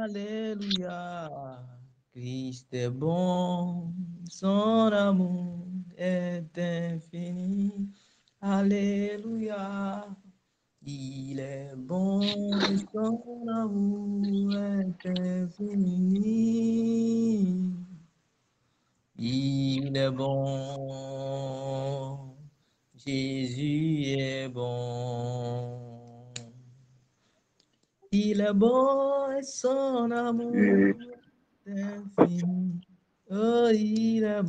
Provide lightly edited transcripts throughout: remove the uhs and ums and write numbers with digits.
Alléluia. Christ est bon, son amour est infini. Alléluia. Il est bon et son amour est infini. Il est bon, Jésus est bon. Il est bon et son amour est infini. Oh, il est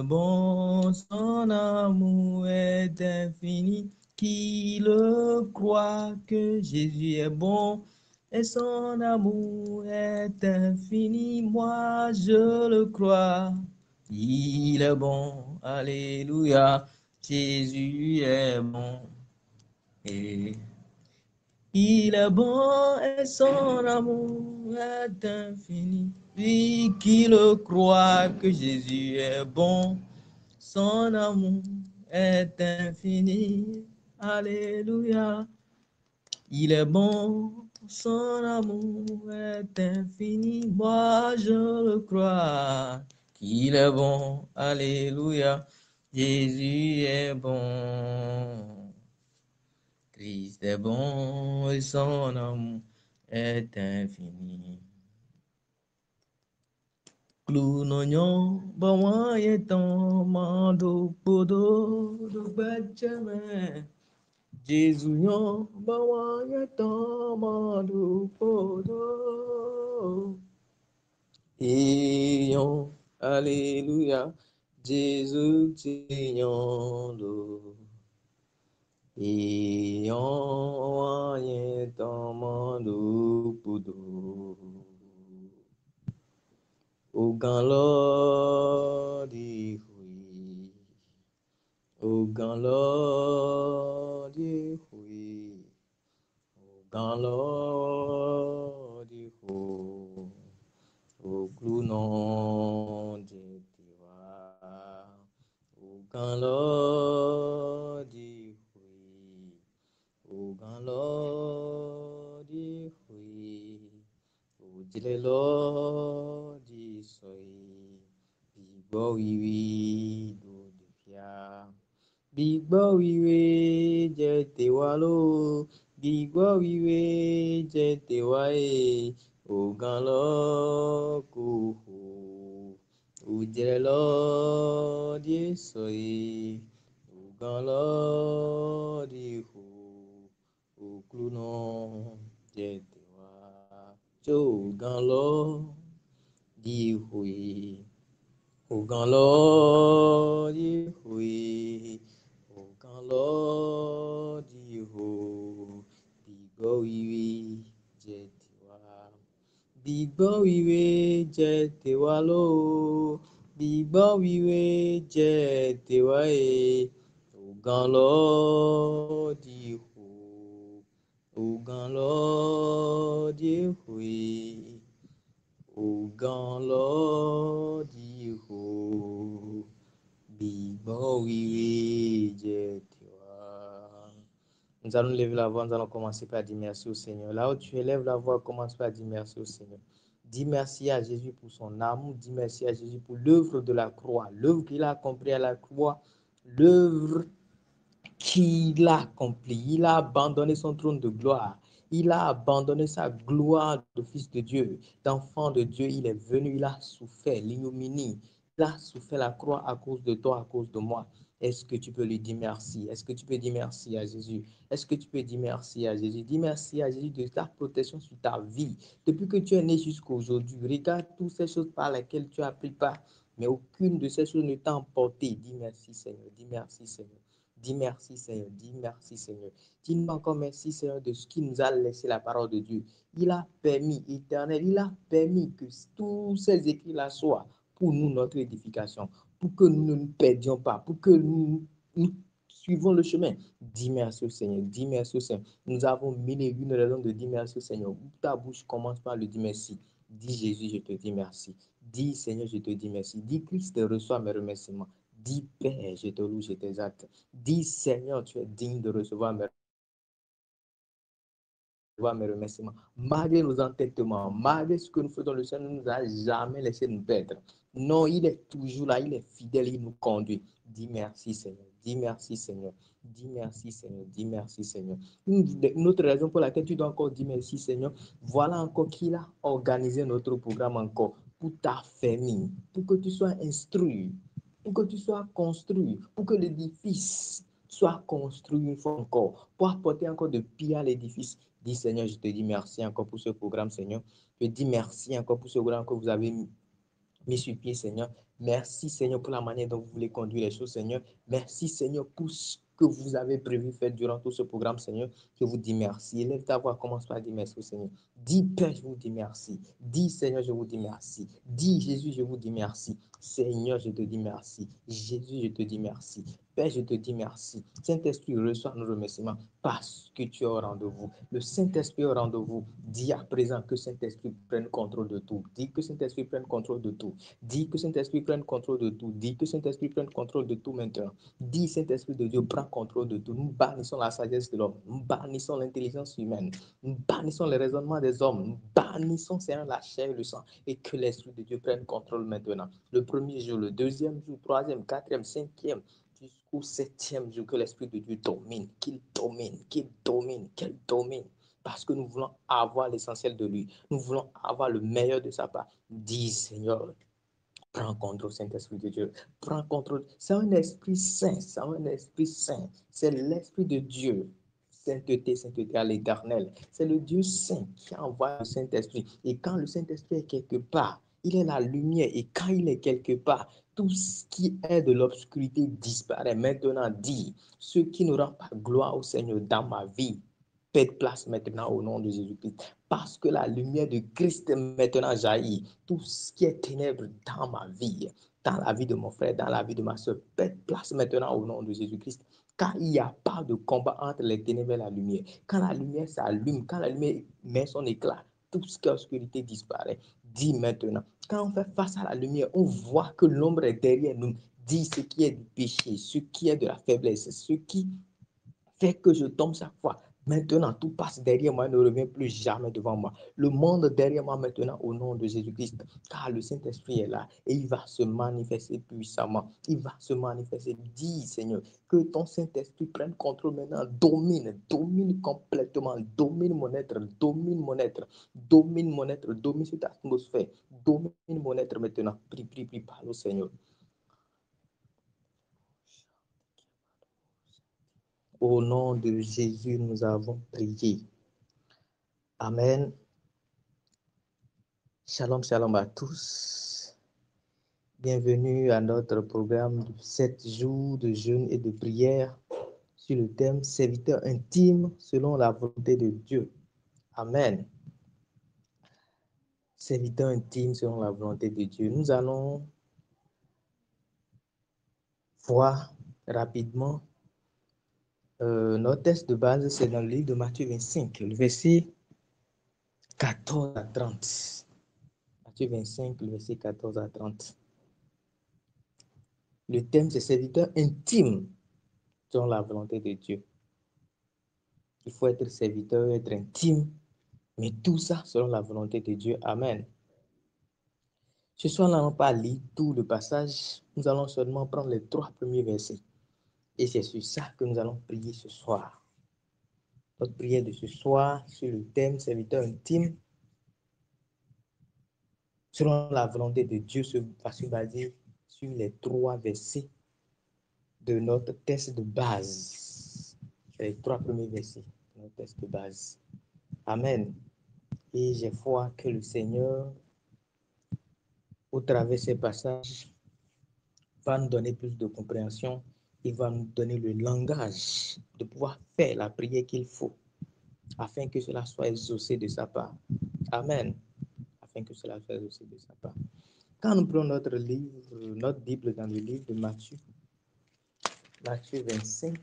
bon, son amour est infini. Qui le croit que Jésus est bon et son amour est infini. Moi, je le crois. Il est bon, alléluia. Jésus est bon. Et il est bon et son amour est infini. Lui qui le croit que Jésus est bon, son amour est infini. Alléluia. Il est bon, son amour est infini. Moi, je le crois qu'il est bon. Alléluia. Jésus est bon. Christ est bon et son amour est infini. Clunonyon, bawan yeton, mando podo, do Benjamin. Jésus yon, bawan yeton, mando podo. Et yon, alléluia, Jésus yon do. Et yon, yeton, mando podo. Ogan Lord, Ogan Lord, Ogan Lord, Oglunon Jetiwa, Ogan Lord, Ogan Lord, Ojile Lord, soy, Bigbo wiwi do defia. Bigbo wiwe jete walo, Bigbo wiwe jete wae, Ogan lo kuhu, Ujele lo di soye, Ogan lo di hu, Okluno jete wa, Ogan lo di hui, Ogan lo di hui. Ogan Lord, Yeho, Bigbo wiwe jetiwa. Bigbo wiwe jetiwa lo, Bigbo wiwe jetiwa e. Ogan Lord, Yeho, Ogan Lord, Yeho, Ogan Lord, Yeho. Bigbo wiwe jetiwa. Nous allons lever la voix, nous allons commencer par dire merci au Seigneur. Là où tu élèves la voix, commence par dire merci au Seigneur. Dis merci à Jésus pour son amour, dis merci à Jésus pour l'œuvre de la croix, l'œuvre qu'il a accomplie à la croix, l'œuvre qu'il a accomplie. Il a abandonné son trône de gloire. Il a abandonné sa gloire de fils de Dieu, d'enfant de Dieu. Il est venu, il a souffert l'ignominie. Il a souffert la croix à cause de toi, à cause de moi. Est-ce que tu peux lui dire merci? Est-ce que tu peux dire merci à Jésus? Est-ce que tu peux dire merci à Jésus? Dis merci à Jésus de ta protection sur ta vie. Depuis que tu es né jusqu'à aujourd'hui, regarde toutes ces choses par lesquelles tu as pris part, mais aucune de ces choses ne t'a emporté. Dis merci Seigneur, dis merci Seigneur. Dis merci Seigneur, dis merci Seigneur. Dis-nous encore merci Seigneur de ce qui nous a laissé la parole de Dieu. Il a permis, éternel, il a permis que tous ces écrits-là soient pour nous notre édification, pour que nous ne nous perdions pas, pour que nous suivons le chemin. Dis merci au Seigneur, dis merci au Seigneur. Nous avons mille et une raisons de dire merci au Seigneur. Ta bouche commence par le dire merci. Dis Jésus, je te dis merci. Dis Seigneur, je te dis merci. Dis Christ, reçois mes remerciements. Dis Père, je te loue, je t'exalte. Dis Seigneur, tu es digne de recevoir mes recevoir mes remerciements. Malgré nos entêtements, malgré ce que nous faisons, le Seigneur ne nous a jamais laissé nous perdre. Non, il est toujours là, il est fidèle, il nous conduit. Dis merci, Seigneur. Dis merci, Seigneur. Dis merci, Seigneur. Dis merci, Seigneur. Une autre raison pour laquelle tu dois encore dire merci, Seigneur, voilà encore qu'il a organisé notre programme encore pour ta famille, pour que tu sois instruit, pour que tu sois construit, pour que l'édifice soit construit une fois encore, pour apporter encore de pierre à l'édifice. Dis, Seigneur, je te dis merci encore pour ce programme, Seigneur. Je te dis merci encore pour ce programme que vous avez mis sur pied, Seigneur. Merci, Seigneur, pour la manière dont vous voulez conduire les choses, Seigneur. Merci, Seigneur, pour ce que vous avez prévu faire durant tout ce programme, Seigneur. Je vous dis merci. Élève ta voix, commence par dire merci au Seigneur. Dis, Père, je vous dis merci. Dis, Seigneur, je vous dis merci. Dis, Jésus, je vous dis merci. Seigneur, je te dis merci. Jésus, je te dis merci. Père, je te dis merci. Saint-Esprit, reçois nos remerciements parce que tu es au rendez-vous. Le Saint-Esprit est au rendez-vous. Dis à présent que Saint-Esprit prenne contrôle de tout. Dis que Saint-Esprit prenne contrôle de tout. Dis que Saint-Esprit prenne contrôle de tout. Dis que Saint-Esprit prenne contrôle de tout maintenant. Dis, Saint-Esprit de Dieu, prends contrôle de tout. Nous bannissons la sagesse de l'homme. Nous bannissons l'intelligence humaine. Nous bannissons le raisonnement des hommes. Nous bannissons, Seigneur, la chair et le sang. Et que l'Esprit de Dieu prenne contrôle maintenant. Le premier jour, le deuxième jour, troisième, quatrième, cinquième, jusqu'au septième jour, que l'Esprit de Dieu domine, qu'il domine, qu'il domine, qu'il domine. Parce que nous voulons avoir l'essentiel de lui. Nous voulons avoir le meilleur de sa part. Dis, Seigneur, prends contrôle, Saint-Esprit de Dieu. Prends contrôle. C'est un esprit saint. C'est un esprit saint. C'est l'Esprit de Dieu. Sainteté, sainteté à l'éternel. C'est le Dieu saint qui envoie le Saint-Esprit. Et quand le Saint-Esprit est quelque part, il est la lumière. Et quand il est quelque part, tout ce qui est de l'obscurité disparaît. Maintenant, dis, ce qui ne rend pas gloire au Seigneur dans ma vie, perd place maintenant au nom de Jésus-Christ. Parce que la lumière de Christ maintenant jaillit. Tout ce qui est ténèbres dans ma vie, dans la vie de mon frère, dans la vie de ma soeur, perd place maintenant au nom de Jésus-Christ. Car il n'y a pas de combat entre les ténèbres et la lumière. Quand la lumière s'allume, quand la lumière met son éclat, tout ce qui est obscurité disparaît. Dis maintenant, quand on fait face à la lumière, on voit que l'ombre est derrière nous. Dis ce qui est du péché, ce qui est de la faiblesse, ce qui fait que je tombe chaque fois. Maintenant, tout passe derrière moi et ne revient plus jamais devant moi. Le monde derrière moi maintenant au nom de Jésus-Christ, car le Saint-Esprit est là et il va se manifester puissamment. Il va se manifester. Dis, Seigneur, que ton Saint-Esprit prenne contrôle maintenant, domine complètement, domine mon être, domine mon être, domine mon être, domine cette atmosphère, domine mon être maintenant. Prie, prie, prie, parle au Seigneur. Au nom de Jésus, nous avons prié. Amen. Shalom, shalom à tous. Bienvenue à notre programme de 7 jours de jeûne et de prière sur le thème serviteur intime selon la volonté de Dieu. Amen. Serviteur intime selon la volonté de Dieu. Nous allons voir rapidement notre texte de base, c'est dans le livre de Matthieu 25, le verset 14 à 30. Matthieu 25, le verset 14 à 30. Le thème, c'est serviteur intime selon la volonté de Dieu. Il faut être serviteur, être intime, mais tout ça selon la volonté de Dieu. Amen. Ce soir, nous n'allons pas lire tout le passage. Nous allons seulement prendre les 3 premiers versets. Et c'est sur ça que nous allons prier ce soir. Notre prière de ce soir sur le thème serviteur intime selon la volonté de Dieu va se baser sur les 3 versets de notre texte de base. C'est les 3 premiers versets de notre texte de base. Amen. Et j'ai foi que le Seigneur, au travers de ces passages, va nous donner plus de compréhension. Il va nous donner le langage de pouvoir faire la prière qu'il faut afin que cela soit exaucé de sa part. Amen. Afin que cela soit exaucé de sa part. Quand nous prenons notre livre, notre Bible dans le livre de Matthieu, Matthieu 25,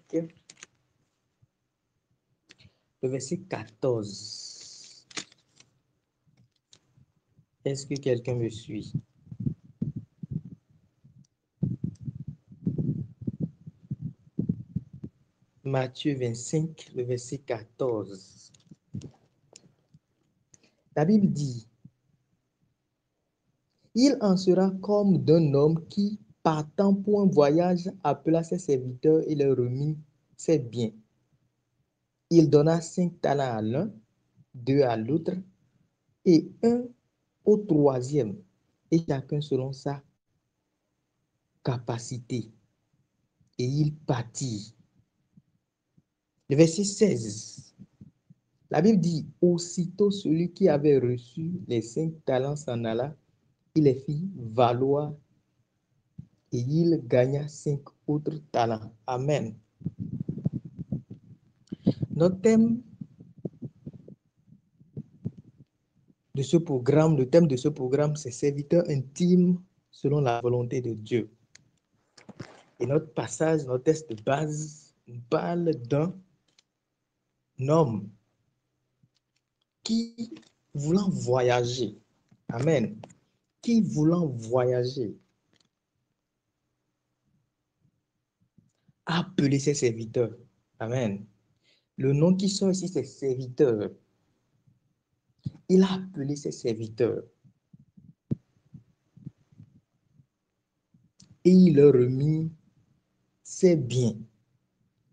le verset 14. Est-ce que quelqu'un me suit? Matthieu 25, le verset 14. La Bible dit, il en sera comme d'un homme qui, partant pour un voyage, appela ses serviteurs et leur remit ses biens. Il donna 5 talents à l'un, 2 à l'autre et 1 au troisième, et chacun selon sa capacité. Et il partit. Le verset 16. La Bible dit, aussitôt celui qui avait reçu les 5 talents s'en alla, il les fit valoir et il gagna 5 autres talents. Amen. Notre thème de ce programme, le thème de ce programme, c'est serviteur intime selon la volonté de Dieu. Et notre passage, notre texte de base, nous parle d'un homme qui, voulant voyager, amen, qui voulant voyager, a appelé ses serviteurs, amen. Le nom qui sort ici, c'est serviteur. Il a appelé ses serviteurs et il leur remit ses biens.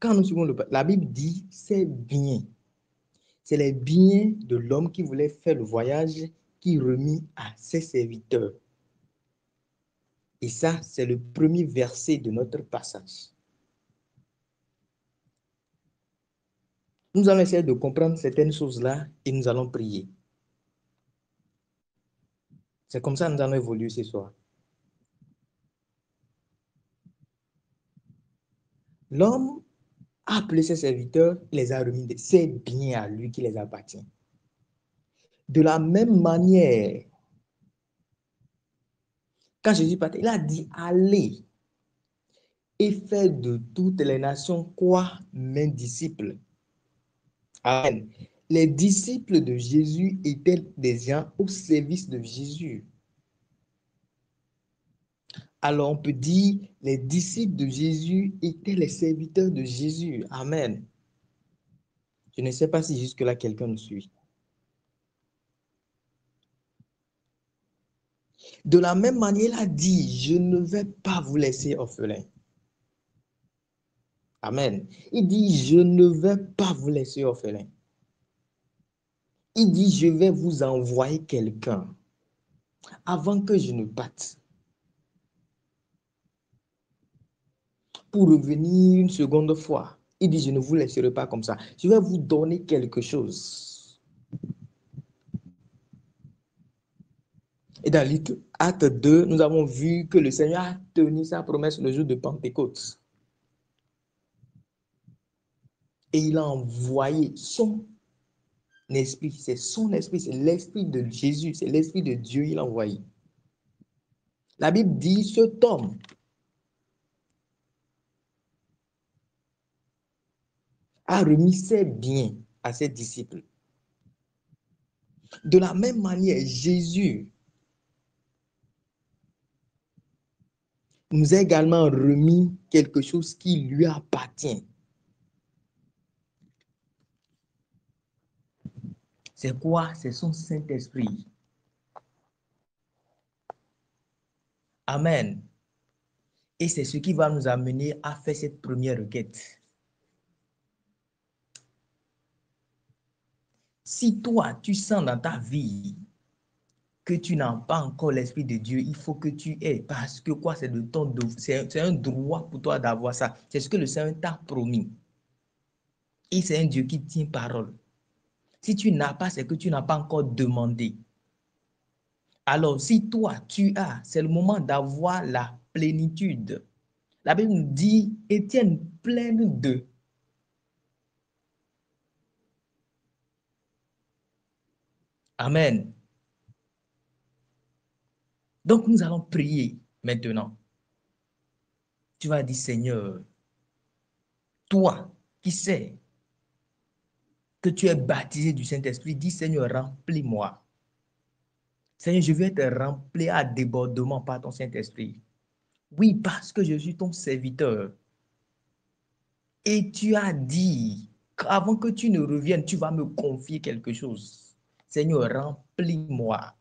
Quand nous suivons la Bible dit ses biens. C'est les biens de l'homme qui voulait faire le voyage qui remit à ses serviteurs. Et ça, c'est le premier verset de notre passage. Nous allons essayer de comprendre certaines choses-là et nous allons prier. C'est comme ça que nous allons évoluer ce soir. L'homme a appelé ses serviteurs, il les a remis. C'est bien à lui qui les appartient. De la même manière, quand Jésus partait, il a dit allez et faire de toutes les nations quoi? Mes disciples. Amen. Les disciples de Jésus étaient des gens au service de Jésus. Alors on peut dire les disciples de Jésus étaient les serviteurs de Jésus. Amen. Je ne sais pas si jusque-là quelqu'un nous suit. De la même manière, il a dit, je ne vais pas vous laisser orphelins. Amen. Il dit, je ne vais pas vous laisser orphelins. Il dit, je vais vous envoyer quelqu'un avant que je ne parte. Pour revenir une seconde fois. Il dit, je ne vous laisserai pas comme ça. Je vais vous donner quelque chose. Et dans l'acte 2, nous avons vu que le Seigneur a tenu sa promesse le jour de Pentecôte. Et il a envoyé son esprit. C'est son esprit, c'est l'esprit de Jésus, c'est l'esprit de Dieu, il a envoyé. La Bible dit, cet homme a remis ses biens à ses disciples. De la même manière, Jésus nous a également remis quelque chose qui lui appartient. C'est quoi? C'est son Saint-Esprit. Amen. Et c'est ce qui va nous amener à faire cette première requête. Si toi, tu sens dans ta vie que tu n'as pas encore l'Esprit de Dieu, il faut que tu aies. Parce que quoi? C'est un droit pour toi d'avoir ça. C'est ce que le Seigneur t'a promis. Et c'est un Dieu qui tient parole. Si tu n'as pas, c'est que tu n'as pas encore demandé. Alors, si toi, tu as, c'est le moment d'avoir la plénitude. La Bible nous dit, Étienne pleine de. Amen. Donc, nous allons prier maintenant. Tu vas dire, Seigneur, toi qui sais que tu es baptisé du Saint-Esprit, dis, Seigneur, remplis-moi. Seigneur, je veux être rempli à débordement par ton Saint-Esprit. Oui, parce que je suis ton serviteur. Et tu as dit qu'avant que tu ne reviennes, tu vas me confier quelque chose. Seigneur, remplis-moi.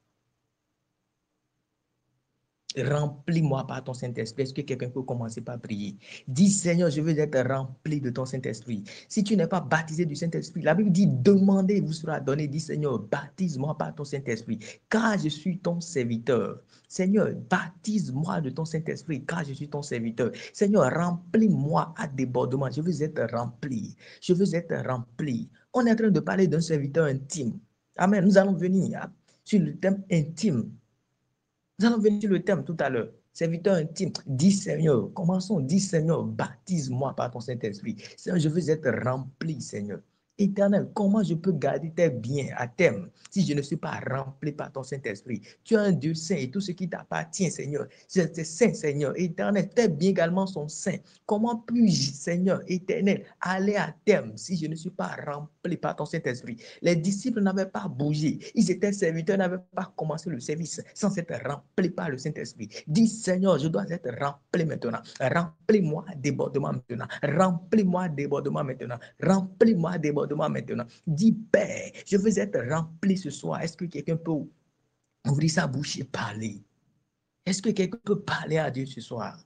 Remplis-moi par ton Saint-Esprit. Est-ce que quelqu'un peut commencer par prier? Dis, Seigneur, je veux être rempli de ton Saint-Esprit. Si tu n'es pas baptisé du Saint-Esprit, la Bible dit, demandez, vous sera donné. Dis, Seigneur, baptise-moi par ton Saint-Esprit, car je suis ton serviteur. Seigneur, baptise-moi de ton Saint-Esprit, car je suis ton serviteur. Seigneur, remplis-moi à débordement. Je veux être rempli. Je veux être rempli. On est en train de parler d'un serviteur intime. Amen. Nous allons venir sur le thème intime. Nous allons venir sur le thème tout à l'heure. Serviteur intime, dis Seigneur, commençons, dis Seigneur, baptise-moi par ton Saint-Esprit. Seigneur, je veux être rempli, Seigneur. Éternel, comment je peux garder tes biens à terme si je ne suis pas rempli par ton Saint-Esprit? Tu es un Dieu saint et tout ce qui t'appartient, Seigneur, c'est saint, Seigneur. Éternel, tes biens également sont saints. Comment puis-je, Seigneur, éternel, aller à terme si je ne suis pas rempli par ton Saint-Esprit? Les disciples n'avaient pas bougé. Ils étaient serviteurs, n'avaient pas commencé le service sans être remplis par le Saint-Esprit. Dis, Seigneur, je dois être rempli maintenant. Remplis-moi à débordement maintenant. Remplis-moi à débordement maintenant. Remplis-moi à débordement maintenant. Dis, Père, je veux être rempli ce soir. Est-ce que quelqu'un peut ouvrir sa bouche et parler? Est-ce que quelqu'un peut parler à Dieu ce soir?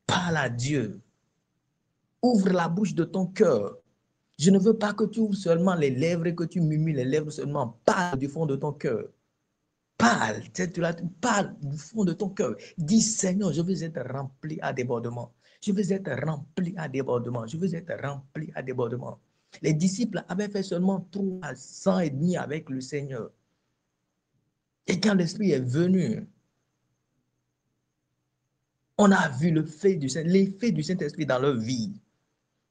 Parle à Dieu. Ouvre la bouche de ton cœur. Je ne veux pas que tu ouvres seulement les lèvres et que tu murmures les lèvres seulement. Parle du fond de ton cœur. Parle, parle du fond de ton cœur. Dis, Seigneur, je veux être rempli à débordement. Je veux être rempli à débordement. Je veux être rempli à débordement. Les disciples avaient fait seulement 3 ans et demi avec le Seigneur. Et quand l'Esprit est venu, on a vu l'effet du Saint-Esprit dans leur vie.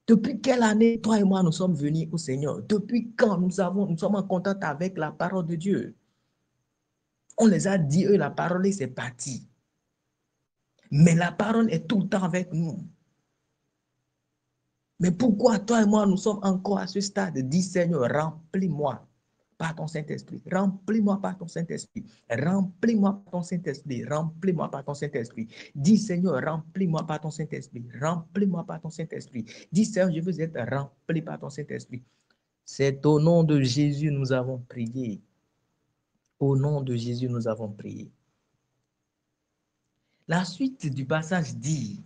Depuis quelle année, toi et moi, nous sommes venus au Seigneur? Depuis quand nous sommes en contact avec la parole de Dieu? On les a dit, eux, la parole, et c'est parti. Mais la parole est tout le temps avec nous. Mais pourquoi toi et moi, nous sommes encore à ce stade? Dis, Seigneur, remplis-moi par ton Saint-Esprit. Remplis-moi par ton Saint-Esprit. Remplis-moi par ton Saint-Esprit. Remplis-moi par ton Saint-Esprit. Dis, Seigneur, remplis-moi par ton Saint-Esprit. Remplis-moi par ton Saint-Esprit. Dis, Seigneur, je veux être rempli par ton Saint-Esprit. C'est au nom de Jésus nous avons prié. Au nom de Jésus nous avons prié. La suite du passage dit,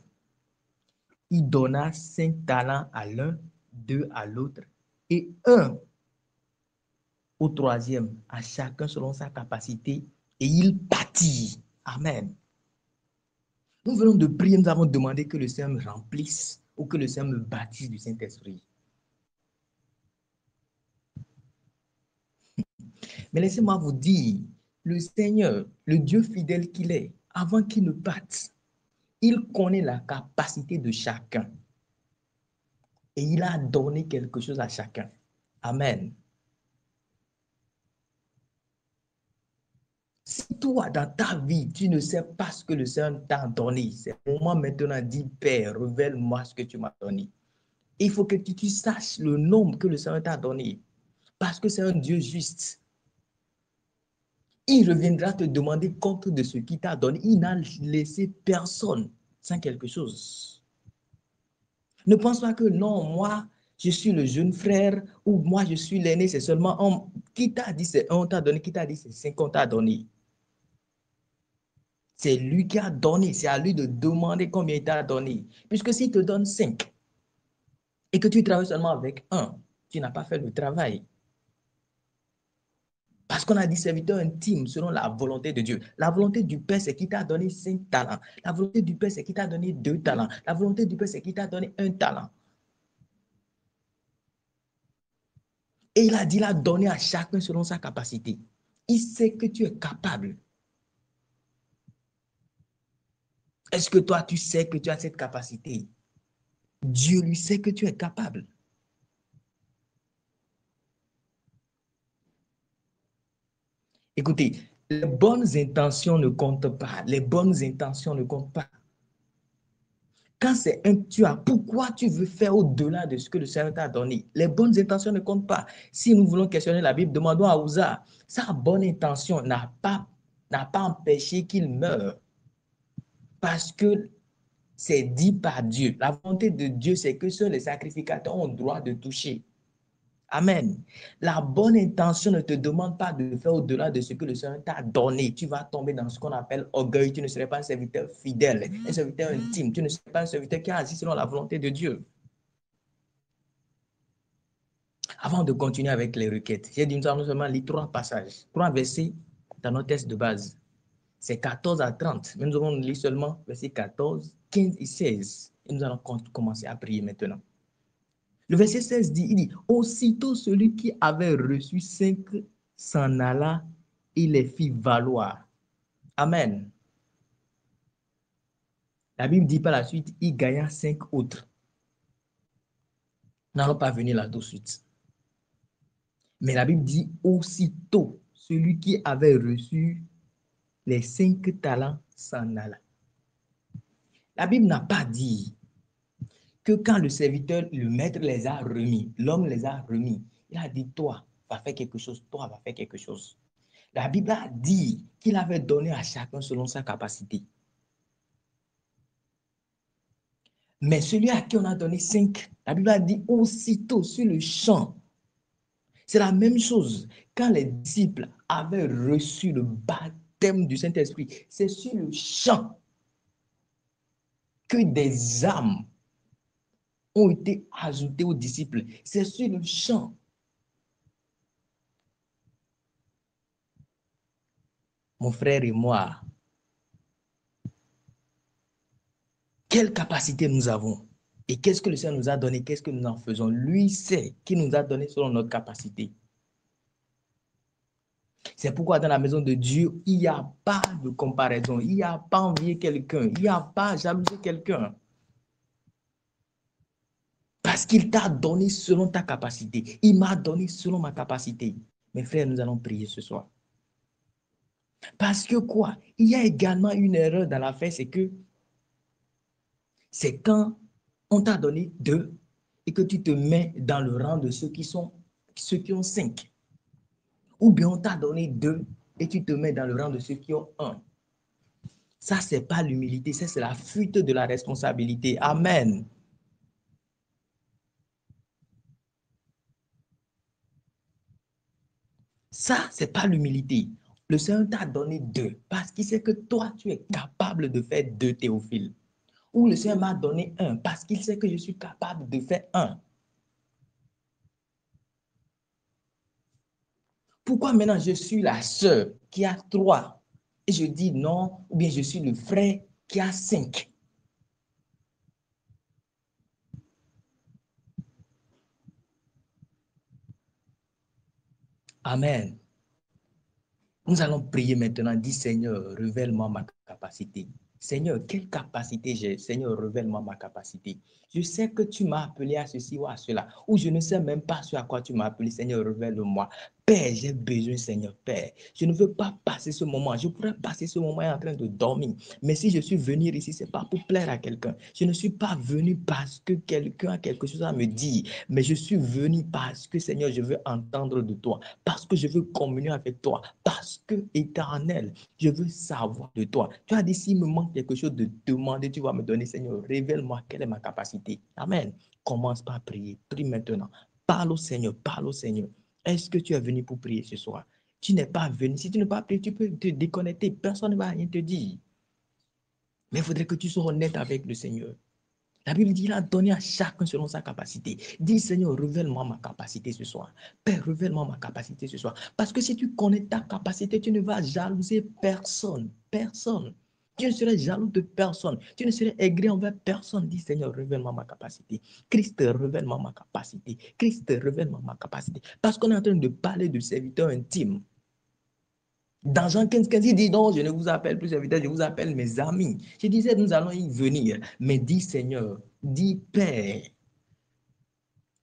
il donna 5 talents à l'un, 2 à l'autre, et 1 au troisième, à chacun selon sa capacité, et il partit. Amen. Nous venons de prier, nous avons demandé que le Seigneur me remplisse ou que le Seigneur me baptise du Saint-Esprit. Mais laissez-moi vous dire, le Seigneur, le Dieu fidèle qu'il est, avant qu'il ne parte, il connaît la capacité de chacun. Et il a donné quelque chose à chacun. Amen. Si toi, dans ta vie, tu ne sais pas ce que le Seigneur t'a donné, c'est le moment maintenant de dire, Père, révèle-moi ce que tu m'as donné. Il faut que tu saches le nombre que le Seigneur t'a donné. Parce que c'est un Dieu juste. Il reviendra te demander compte de ce qu'il t'a donné. Il n'a laissé personne sans quelque chose. Ne pense pas que non, moi, je suis le jeune frère ou moi, je suis l'aîné, c'est seulement un. Qui t'a dit c'est un, on t'a donné, qui t'a dit c'est 5, on t'a donné. C'est lui qui a donné, c'est à lui de demander combien il t'a donné. Puisque s'il te donne 5 et que tu travailles seulement avec 1, tu n'as pas fait le travail. Parce qu'on a dit serviteur intime selon la volonté de Dieu. La volonté du Père, c'est qu'il t'a donné 5 talents. La volonté du Père, c'est qu'il t'a donné 2 talents. La volonté du Père, c'est qu'il t'a donné 1 talent. Et il a donné à chacun selon sa capacité. Il sait que tu es capable. Est-ce que toi, tu sais que tu as cette capacité? Dieu lui sait que tu es capable. Écoutez, les bonnes intentions ne comptent pas. Les bonnes intentions ne comptent pas. Quand c'est un tu as, pourquoi tu veux faire au-delà de ce que le Seigneur t'a donné? Les bonnes intentions ne comptent pas. Si nous voulons questionner la Bible, demandons à Ouza. Sa bonne intention n'a pas empêché qu'il meure. Parce que c'est dit par Dieu. La volonté de Dieu, c'est que seuls les sacrificateurs ont le droit de toucher Amen. La bonne intention ne te demande pas de faire au-delà de ce que le Seigneur t'a donné. Tu vas tomber dans ce qu'on appelle orgueil. Tu ne serais pas un serviteur fidèle, un serviteur intime. Tu ne serais pas un serviteur qui a agi selon la volonté de Dieu. Avant de continuer avec les requêtes, j'ai dit nous allons seulement lire 3 passages, 3 versets dans notre texte de base. C'est 14 à 30, mais nous allons lire seulement versets 14, 15 et 16. Et nous allons commencer à prier maintenant. Le verset 16 dit, il dit, aussitôt celui qui avait reçu 5 s'en alla et les fit valoir. Amen. La Bible dit par la suite, il gagna 5 autres. Nous n'allons pas venir là tout de suite. Mais la Bible dit, aussitôt celui qui avait reçu les 5 talents s'en alla. La Bible n'a pas dit que quand le serviteur, le maître les a remis, l'homme les a remis, il a dit, toi, va faire quelque chose, toi, va faire quelque chose. La Bible a dit qu'il avait donné à chacun selon sa capacité. Mais celui à qui on a donné 5, la Bible a dit aussitôt sur le champ. C'est la même chose. Quand les disciples avaient reçu le baptême du Saint-Esprit, c'est sur le champ que des âmes ont été ajoutées aux disciples. C'est sur le champ. Mon frère et moi, quelle capacité nous avons? Et qu'est-ce que le Seigneur nous a donné? Qu'est-ce que nous en faisons? Lui sait qui nous a donné selon notre capacité. C'est pourquoi dans la maison de Dieu, il n'y a pas de comparaison. Il n'y a pas envier quelqu'un. Il n'y a pas jalouser quelqu'un. Parce qu'il t'a donné selon ta capacité. Il m'a donné selon ma capacité. Mes frères, nous allons prier ce soir. Parce que quoi? Il y a également une erreur dans l'affaire, c'est quand on t'a donné 2 et que tu te mets dans le rang de ceux qui ont 5. Ou bien on t'a donné 2 et tu te mets dans le rang de ceux qui ont 1. Ça, ce n'est pas l'humilité, ça, c'est la fuite de la responsabilité. Amen. Ça, ce n'est pas l'humilité. Le Seigneur t'a donné 2 parce qu'il sait que toi, tu es capable de faire 2 Théophile. Ou le Seigneur m'a donné 1 parce qu'il sait que je suis capable de faire 1. Pourquoi maintenant je suis la sœur qui a 3 et je dis non, ou bien je suis le frère qui a 5? Amen. Nous allons prier maintenant. Dis Seigneur, révèle-moi ma capacité. Seigneur, quelle capacité j'ai? Seigneur, révèle-moi ma capacité. Je sais que tu m'as appelé à ceci ou à cela, ou je ne sais même pas ce à quoi tu m'as appelé. Seigneur, révèle-moi. Père, j'ai besoin, Seigneur, Père. Je ne veux pas passer ce moment. Je pourrais passer ce moment en train de dormir. Mais si je suis venu ici, ce n'est pas pour plaire à quelqu'un. Je ne suis pas venu parce que quelqu'un a quelque chose à me dire. Mais je suis venu parce que, Seigneur, je veux entendre de toi. Parce que je veux communier avec toi. Parce que, Éternel, je veux savoir de toi. Tu as dit, s'il me manque quelque chose de demander, tu vas me donner, Seigneur. Révèle-moi quelle est ma capacité. Amen. Commence par prier. Prie maintenant. Parle au Seigneur. Parle au Seigneur. Est-ce que tu es venu pour prier ce soir? Tu n'es pas venu. Si tu n'es pas prié, tu peux te déconnecter. Personne ne va rien te dire. Mais il faudrait que tu sois honnête avec le Seigneur. La Bible dit, il a donné à chacun selon sa capacité. Dis, Seigneur, révèle-moi ma capacité ce soir. Père, révèle-moi ma capacité ce soir. Parce que si tu connais ta capacité, tu ne vas jalouser personne. Personne. Tu ne serais jaloux de personne. Tu ne serais aigri envers personne. Dis, Seigneur, révèle-moi ma capacité. Christ, révèle-moi ma capacité. Christ, révèle-moi ma capacité. Parce qu'on est en train de parler de serviteur intime. Dans Jean 15, 15, il dit non, je ne vous appelle plus serviteur, je vous appelle mes amis. Je disais, nous allons y venir. Mais dis Seigneur, dis Père,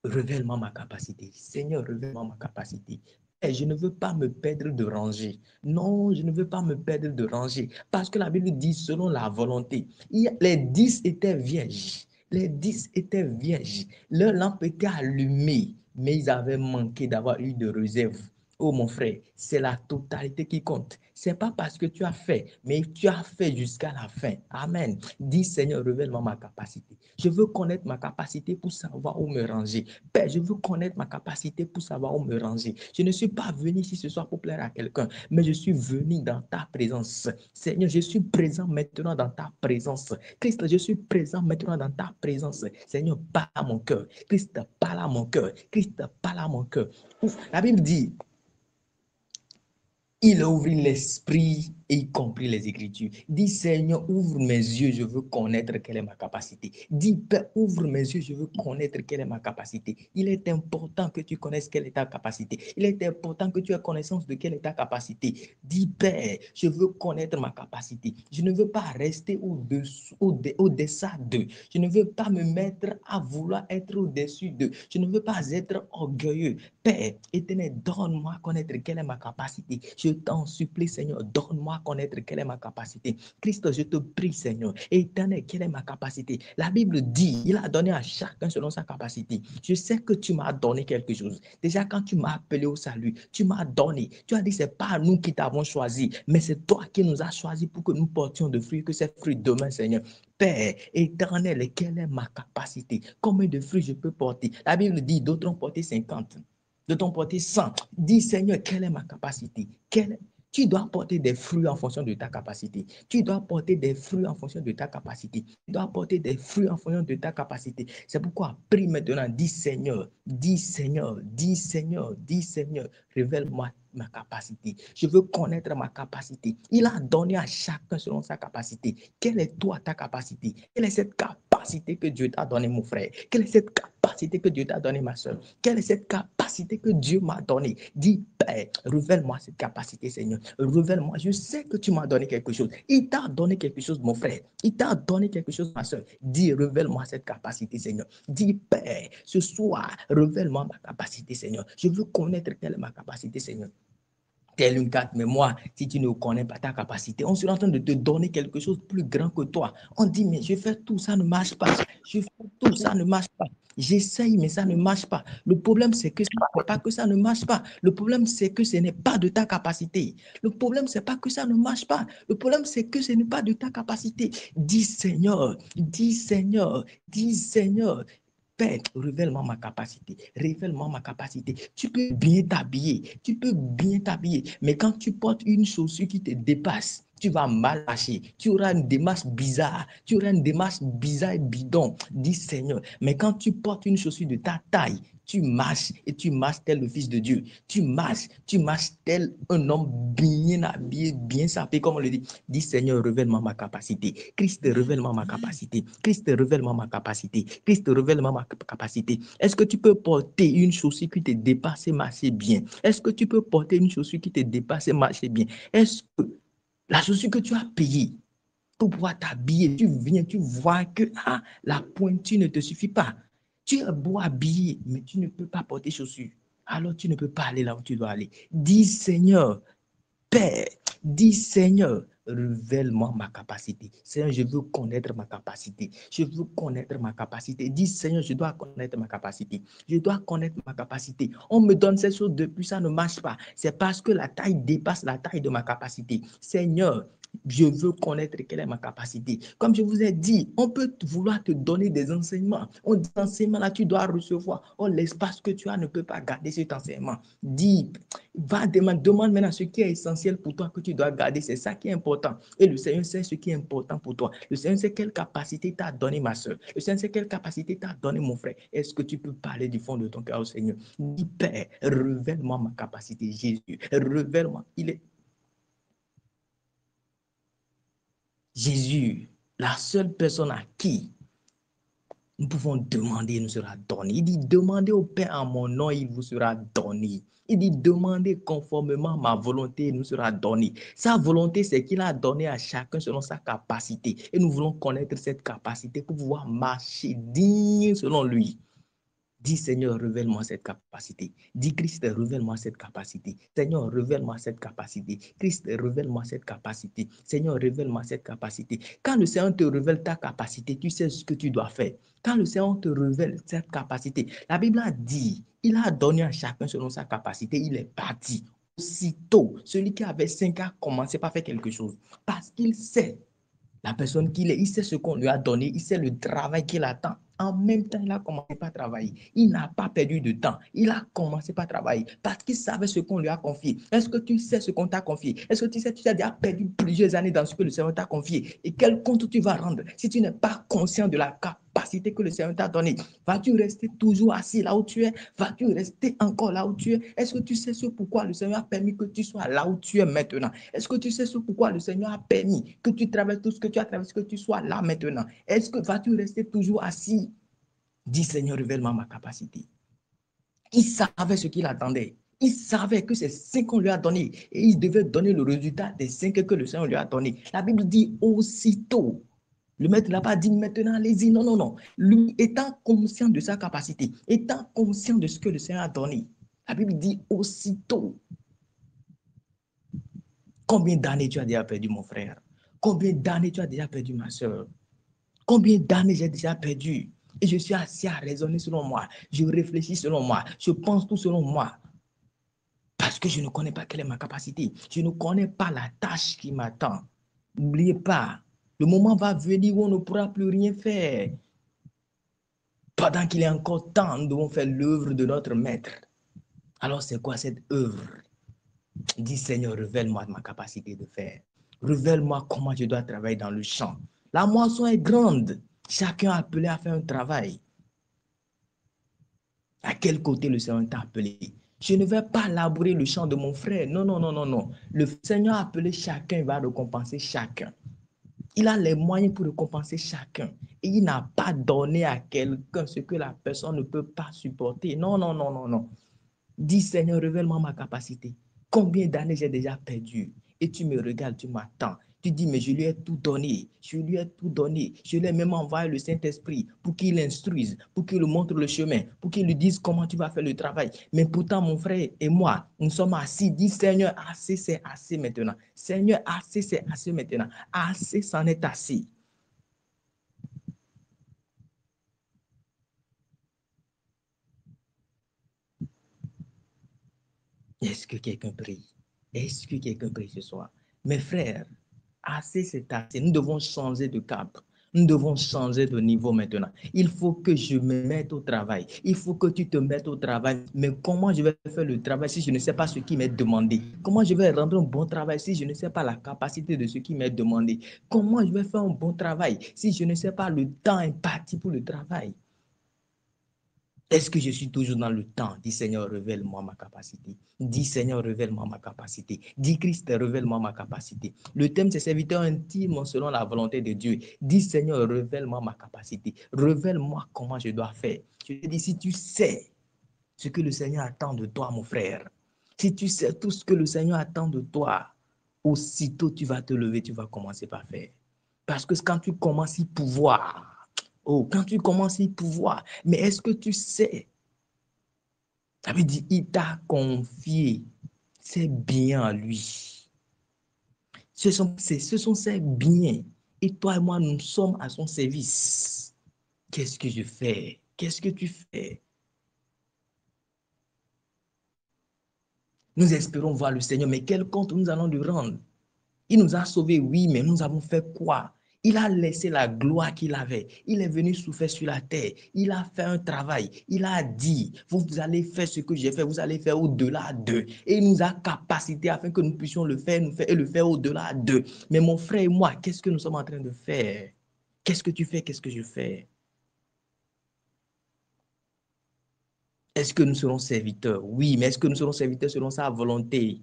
révèle-moi ma capacité. Seigneur, révèle-moi ma capacité. Et je ne veux pas me perdre de rangée. Non, je ne veux pas me perdre de rangée. Parce que la Bible dit selon la volonté. Les 10 étaient vierges. Les 10 étaient vierges. Leur lampe était allumée, mais ils avaient manqué d'avoir eu de réserve. Oh mon frère, c'est la totalité qui compte. C'est pas parce que tu as fait, mais tu as fait jusqu'à la fin. Amen. Dis Seigneur, révèle-moi ma capacité. Je veux connaître ma capacité pour savoir où me ranger. Père, je veux connaître ma capacité pour savoir où me ranger. Je ne suis pas venu ici ce soir pour plaire à quelqu'un, mais je suis venu dans ta présence. Seigneur, je suis présent maintenant dans ta présence. Christ, je suis présent maintenant dans ta présence. Seigneur, parle à mon cœur. Christ, parle à mon cœur. Christ, parle à mon cœur. Ouf, la Bible dit, il a ouvert l'esprit et y compris les Écritures. Dis Seigneur, ouvre mes yeux, je veux connaître quelle est ma capacité. Dis Père, ouvre mes yeux, je veux connaître quelle est ma capacité. Il est important que tu connaisses quelle est ta capacité. Il est important que tu aies connaissance de quelle est ta capacité. Dis Père, je veux connaître ma capacité. Je ne veux pas rester au-dessous d'eux. Je ne veux pas me mettre à vouloir être au-dessus d'eux. Je ne veux pas être orgueilleux. Père éternel, donne-moi à connaître quelle est ma capacité. Je t'en supplie, Seigneur, donne-moi à connaître quelle est ma capacité. Christ, je te prie, Seigneur, éternel, quelle est ma capacité? La Bible dit, il a donné à chacun selon sa capacité. Je sais que tu m'as donné quelque chose. Déjà, quand tu m'as appelé au salut, tu m'as donné. Tu as dit, c'est pas nous qui t'avons choisi, mais c'est toi qui nous as choisi pour que nous portions de fruits, que ces fruits demain, Seigneur. Père éternel, quelle est ma capacité? Combien de fruits je peux porter? La Bible dit, d'autres ont porté 50. De ton porter 100. Dis, Seigneur, quelle est ma capacité? Tu dois porter des fruits en fonction de ta capacité. Tu dois porter des fruits en fonction de ta capacité. Tu dois porter des fruits en fonction de ta capacité. C'est pourquoi prie maintenant, dis Seigneur, dis Seigneur, dis Seigneur, dis Seigneur, révèle-moi ma capacité. Je veux connaître ma capacité. Il a donné à chacun selon sa capacité. Quelle est toi ta capacité? Quelle est cette capacité que Dieu t'a donnée, mon frère? Quelle est cette capacité que Dieu t'a donnée, ma soeur? Quelle est cette capacité que Dieu m'a donnée? Dis, Père, révèle-moi cette capacité, Seigneur. Révèle-moi. Je sais que tu m'as donné quelque chose. Il t'a donné quelque chose, mon frère. Il t'a donné quelque chose, ma soeur. Dis, révèle-moi cette capacité, Seigneur. Dis, Père, ce soir, révèle-moi ma capacité, Seigneur. Je veux connaître quelle est ma capacité, Seigneur. Telle une carte mémoire, si tu ne connais pas ta capacité, on serait en train de te donner quelque chose de plus grand que toi. On dit, mais je fais tout, ça ne marche pas. Je fais tout, ça ne marche pas. J'essaye, mais ça ne marche pas. Le problème, c'est que ce n'est pas que ça ne marche pas. Le problème, c'est que ce n'est pas de ta capacité. Le problème, c'est pas que ça ne marche pas. Le problème, c'est que ce n'est pas de ta capacité. Dis Seigneur, dis Seigneur, dis Seigneur. Père, révèle-moi ma capacité. Révèle-moi ma capacité. Tu peux bien t'habiller. Tu peux bien t'habiller. Mais quand tu portes une chaussure qui te dépasse, tu vas mal marcher. Tu auras une démarche bizarre. Tu auras une démarche bizarre et bidon. Dis Seigneur. Mais quand tu portes une chaussure de ta taille, tu marches et tu marches tel le Fils de Dieu. Tu marches tel un homme bien habillé, bien sapé, comme on le dit. Dis Seigneur, révèle-moi ma capacité. Christ, révèle-moi ma capacité. Christ, révèle-moi ma capacité. Christ, révèle-moi ma capacité. Est-ce que tu peux porter une chaussure qui te dépasse et marcher bien? Est-ce que tu peux porter une chaussure qui te dépasse et marcher bien? Est-ce que la chaussure que tu as payée pour pouvoir t'habiller, tu viens, tu vois que la pointure ne te suffit pas. Tu es beau habillé, mais tu ne peux pas porter chaussures. Alors tu ne peux pas aller là où tu dois aller. Dis Seigneur, Père, dis Seigneur, révèle-moi ma capacité. Seigneur, je veux connaître ma capacité. Je veux connaître ma capacité. Dis Seigneur, je dois connaître ma capacité. Je dois connaître ma capacité. On me donne ces choses depuis, ça ne marche pas. C'est parce que la taille dépasse la taille de ma capacité. Seigneur, je veux connaître quelle est ma capacité. Comme je vous ai dit, on peut vouloir te donner des enseignements. On dit enseignement là, tu dois recevoir. Oh, l'espace que tu as ne peut pas garder cet enseignement. Dis, va demande maintenant ce qui est essentiel pour toi que tu dois garder. C'est ça qui est important. Et le Seigneur sait ce qui est important pour toi. Le Seigneur sait quelle capacité t'a donné ma soeur. Le Seigneur sait quelle capacité t'a donné mon frère. Est-ce que tu peux parler du fond de ton cœur au Seigneur? Dis, Père, révèle-moi ma capacité, Jésus. Révèle-moi. Jésus, la seule personne à qui nous pouvons demander, il nous sera donné. Il dit, demandez au Père en mon nom, il vous sera donné. Il dit, demandez conformément à ma volonté, il nous sera donné. Sa volonté, c'est qu'il a donné à chacun selon sa capacité. Et nous voulons connaître cette capacité pour pouvoir marcher digne selon lui. Dis Seigneur, révèle-moi cette capacité. Dis Christ, révèle-moi cette capacité. Seigneur, révèle-moi cette capacité. Christ, révèle-moi cette capacité. Seigneur, révèle-moi cette capacité. Quand le Seigneur te révèle ta capacité, tu sais ce que tu dois faire. Quand le Seigneur te révèle cette capacité, la Bible a dit, il a donné à chacun selon sa capacité, il est parti. Aussitôt, celui qui avait 5 ans a commencé par faire quelque chose parce qu'il sait la personne qu'il est, il sait ce qu'on lui a donné, il sait le travail qu'il attend. En même temps, il a commencé par travailler. Il n'a pas perdu de temps. Il a commencé par travailler parce qu'il savait ce qu'on lui a confié. Est-ce que tu sais ce qu'on t'a confié? Est-ce que tu sais, tu as déjà perdu plusieurs années dans ce que le Seigneur t'a confié? Et quel compte tu vas rendre si tu n'es pas conscient de la capacité que le Seigneur t'a donnée? Vas-tu rester toujours assis là où tu es? Vas-tu rester encore là où tu es? Est-ce que tu sais ce pourquoi le Seigneur a permis que tu sois là où tu es maintenant? Est-ce que tu sais ce pourquoi le Seigneur a permis que tu traverses tout ce que tu as traversé, que tu sois là maintenant? Est-ce que vas-tu rester toujours assis? Dis Seigneur, révèle-moi ma capacité. Il savait ce qu'il attendait. Il savait que c'est 5 qu'on lui a donné et il devait donner le résultat des 5 que le Seigneur lui a donné. La Bible dit aussitôt. Le maître n'a pas dit maintenant, allez-y. Non, non, non. Lui, étant conscient de sa capacité, étant conscient de ce que le Seigneur a donné, la Bible dit aussitôt. Combien d'années tu as déjà perdu, mon frère? Combien d'années tu as déjà perdu, ma soeur? Combien d'années j'ai déjà perdu? Et je suis assis à raisonner selon moi. Je réfléchis selon moi. Je pense tout selon moi. Parce que je ne connais pas quelle est ma capacité. Je ne connais pas la tâche qui m'attend. N'oubliez pas, le moment va venir où on ne pourra plus rien faire. Pendant qu'il est encore temps, nous devons faire l'œuvre de notre maître. Alors c'est quoi cette œuvre? Dis Seigneur, révèle-moi ma capacité de faire. Révèle-moi comment je dois travailler dans le champ. La moisson est grande. Chacun est appelé à faire un travail. À quel côté le Seigneur t'a appelé? Je ne vais pas labourer le champ de mon frère. Non, non, non, non, non. Le Seigneur a appelé chacun, il va récompenser chacun. Il a les moyens pour récompenser chacun. Et il n'a pas donné à quelqu'un ce que la personne ne peut pas supporter. Non, non, non, non, non. Dis Seigneur, révèle-moi ma capacité. Combien d'années j'ai déjà perdu? Et tu me regardes, tu m'attends. Tu dis, mais je lui ai tout donné. Je lui ai tout donné. Je lui ai même envoyé le Saint-Esprit pour qu'il l'instruise, pour qu'il lui montre le chemin, pour qu'il lui dise comment tu vas faire le travail. Mais pourtant, mon frère et moi, nous sommes assis. Dis, Seigneur, assez, c'est assez maintenant. Seigneur, assez, c'est assez maintenant. Assez, c'en est assez. Est-ce que quelqu'un prie? Est-ce que quelqu'un prie ce soir? Mes frères, assez c'est assez. Nous devons changer de cap. Nous devons changer de niveau maintenant. Il faut que je me mette au travail. Il faut que tu te mettes au travail. Mais comment je vais faire le travail si je ne sais pas ce qui m'est demandé? Comment je vais rendre un bon travail si je ne sais pas la capacité de ce qui m'est demandé? Comment je vais faire un bon travail si je ne sais pas le temps imparti pour le travail? Est-ce que je suis toujours dans le temps? Dis Seigneur, révèle-moi ma capacité. Dis Seigneur, révèle-moi ma capacité. Dis Christ, révèle-moi ma capacité. Le thème, c'est serviteur intime selon la volonté de Dieu. Dis Seigneur, révèle-moi ma capacité. Révèle-moi comment je dois faire. Je te dis, si tu sais ce que le Seigneur attend de toi, mon frère, si tu sais tout ce que le Seigneur attend de toi, aussitôt tu vas te lever, tu vas commencer par faire. Parce que quand tu commences à y pouvoir, oh, quand tu commences à y pouvoir, mais est-ce que tu sais? Ça veut dire il t'a confié ses biens à lui. Ce sont ses biens. Et toi et moi, nous sommes à son service. Qu'est-ce que je fais? Qu'est-ce que tu fais? Nous espérons voir le Seigneur, mais quel compte nous allons lui rendre? Il nous a sauvés, oui, mais nous avons fait quoi? Il a laissé la gloire qu'il avait. Il est venu souffrir sur la terre. Il a fait un travail. Il a dit, vous allez faire ce que j'ai fait, vous allez faire au-delà d'eux. Et il nous a capacité afin que nous puissions le faire, et le faire au-delà d'eux. Mais mon frère et moi, qu'est-ce que nous sommes en train de faire? Qu'est-ce que tu fais? Qu'est-ce que je fais? Est-ce que nous serons serviteurs? Oui, mais est-ce que nous serons serviteurs selon sa volonté?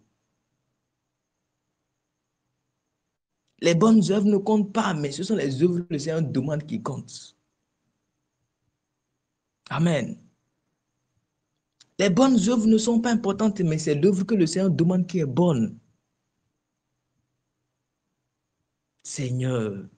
Les bonnes œuvres ne comptent pas, mais ce sont les œuvres que le Seigneur demande qui comptent. Amen. Les bonnes œuvres ne sont pas importantes, mais c'est l'œuvre que le Seigneur demande qui est bonne. Seigneur,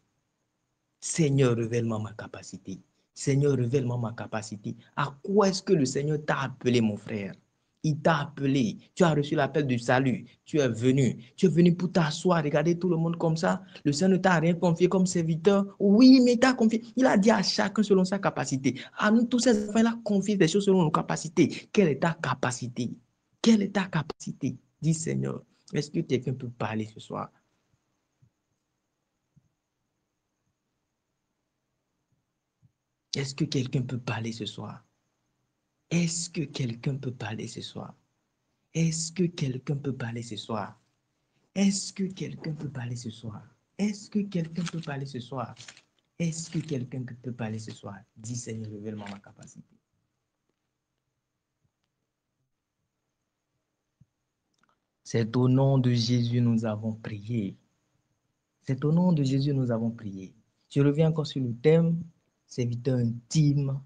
Seigneur, révèle-moi ma capacité. Seigneur, révèle-moi ma capacité. À quoi est-ce que le Seigneur t'a appelé, mon frère? Il t'a appelé. Tu as reçu l'appel du salut. Tu es venu. Tu es venu pour t'asseoir, regarder tout le monde comme ça. Le Seigneur ne t'a rien confié comme serviteur. Oui, mais il t'a confié. Il a dit à chacun selon sa capacité. À nous tous ces enfants, il a confié des choses selon nos capacités. Quelle est ta capacité? Quelle est ta capacité? Dis Seigneur, est-ce que quelqu'un peut parler ce soir? Est-ce que quelqu'un peut parler ce soir? Est-ce que quelqu'un peut parler ce soir? Est-ce que quelqu'un peut parler ce soir? Est-ce que quelqu'un peut parler ce soir? Est-ce que quelqu'un peut parler ce soir? Est-ce que quelqu'un peut parler ce soir? Dis Seigneur, révèle-moi ma capacité. C'est au nom de Jésus nous avons prié. C'est au nom de Jésus nous avons prié. Je reviens encore sur le thème, serviteur intime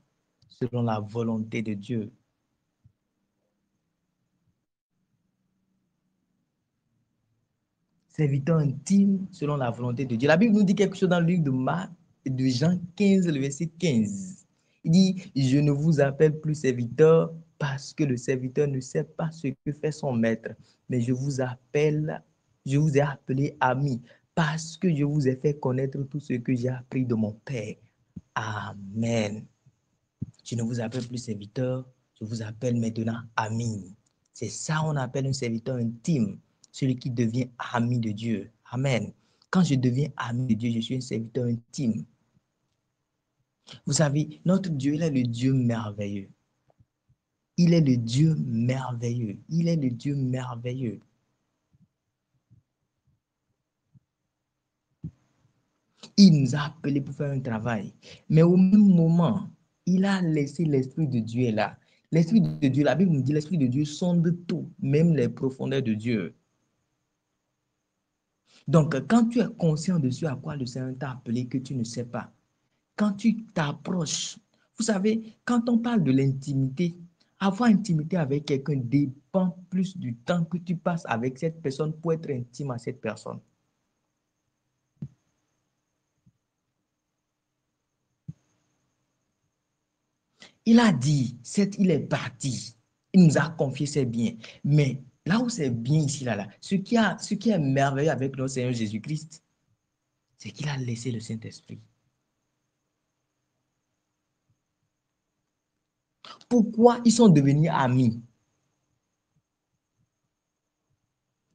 selon la volonté de Dieu. Serviteur intime selon la volonté de Dieu. La Bible nous dit quelque chose dans le livre de Marc, de Jean 15, le verset 15. Il dit, je ne vous appelle plus serviteur parce que le serviteur ne sait pas ce que fait son maître, mais je vous ai appelé ami parce que je vous ai fait connaître tout ce que j'ai appris de mon Père. Amen. Je ne vous appelle plus serviteur, je vous appelle maintenant ami. C'est ça on appelle un serviteur intime, celui qui devient ami de Dieu. Amen. Quand je deviens ami de Dieu, je suis un serviteur intime. Vous savez, notre Dieu, il est le Dieu merveilleux. Il est le Dieu merveilleux. Il est le Dieu merveilleux. Il nous a appelés pour faire un travail. Mais au même moment, il a laissé l'Esprit de Dieu là. L'Esprit de Dieu, la Bible nous dit, l'Esprit de Dieu sonde tout, même les profondeurs de Dieu. Donc, quand tu es conscient de ce à quoi le Seigneur t'a appelé, que tu ne sais pas, quand tu t'approches, vous savez, quand on parle de l'intimité, avoir intimité avec quelqu'un dépend plus du temps que tu passes avec cette personne pour être intime à cette personne. Il a dit, il est parti, il nous a confié ses biens, mais là où c'est bien ici, là, ce qui est merveilleux avec notre Seigneur Jésus-Christ, c'est qu'il a laissé le Saint-Esprit. Pourquoi ils sont devenus amis?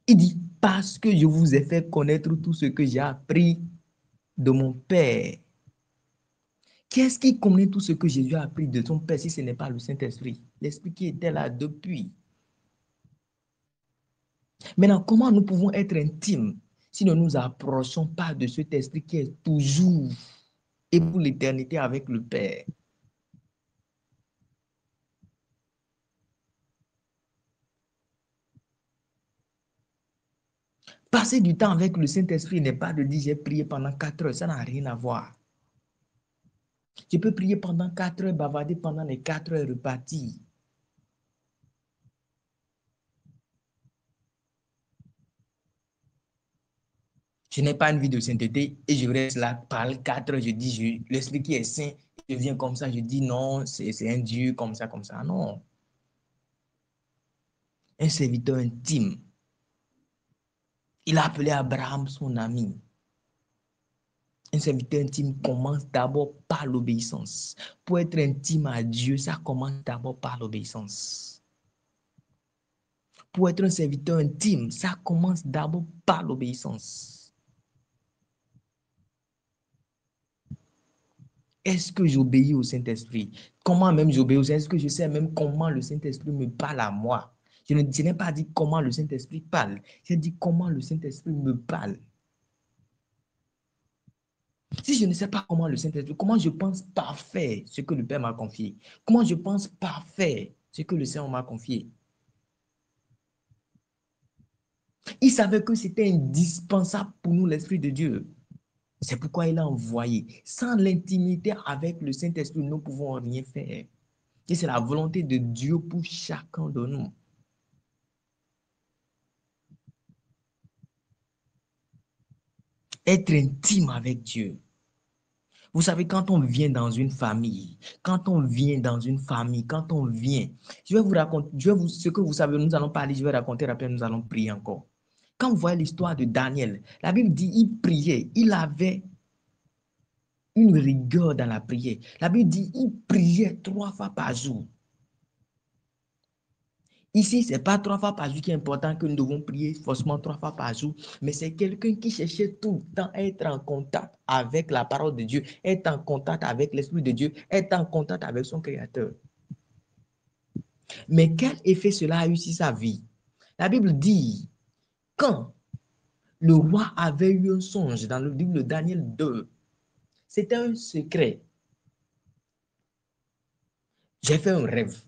Il dit, parce que je vous ai fait connaître tout ce que j'ai appris de mon Père. Qu'est-ce qui connaît tout ce que Jésus a appris de son Père si ce n'est pas le Saint-Esprit? L'Esprit qui était là depuis. Maintenant, comment nous pouvons être intimes si nous ne nous approchons pas de cet Esprit qui est toujours et pour l'éternité avec le Père? Passer du temps avec le Saint-Esprit n'est pas de dire j'ai prié pendant 4 heures, ça n'a rien à voir. Je peux prier pendant 4 heures, bavarder pendant les 4 heures, repartir. Je n'ai pas une vie de sainteté et je reste là, parle 4 heures, je dis, l'Esprit qui est saint, je viens comme ça, je dis non, c'est un Dieu comme ça, comme ça. Non. Un serviteur intime. Il a appelé Abraham son ami. Un serviteur intime commence d'abord par l'obéissance. Pour être intime à Dieu, ça commence d'abord par l'obéissance. Pour être un serviteur intime, ça commence d'abord par l'obéissance. Est-ce que j'obéis au Saint-Esprit? Comment même j'obéis au Saint-Esprit? Est-ce que je sais même comment le Saint-Esprit me parle à moi? Je n'ai pas dit comment le Saint-Esprit parle. J'ai dit comment le Saint-Esprit me parle. Si je ne sais pas comment le Saint-Esprit, comment je pense parfait ce que le Père m'a confié? Comment je pense parfait ce que le Seigneur m'a confié? Il savait que c'était indispensable pour nous l'Esprit de Dieu. C'est pourquoi il a envoyé. Sans l'intimité avec le Saint-Esprit, nous ne pouvons rien faire. Et c'est la volonté de Dieu pour chacun de nous. Être intime avec Dieu. Vous savez, quand on vient dans une famille, quand on vient, je vais vous raconter, ce que vous savez, nous allons parler, je vais raconter, après nous allons prier encore. Quand vous voyez l'histoire de Daniel, la Bible dit, il priait, il avait une rigueur dans la prière. La Bible dit, il priait 3 fois par jour. Ici, ce n'est pas 3 fois par jour qui est important que nous devons prier forcément 3 fois par jour, mais c'est quelqu'un qui cherchait tout le temps à être en contact avec la parole de Dieu, être en contact avec l'Esprit de Dieu, être en contact avec son Créateur. Mais quel effet cela a eu sur sa vie? La Bible dit, quand le roi avait eu un songe dans le livre de Daniel 2, c'était un secret. J'ai fait un rêve.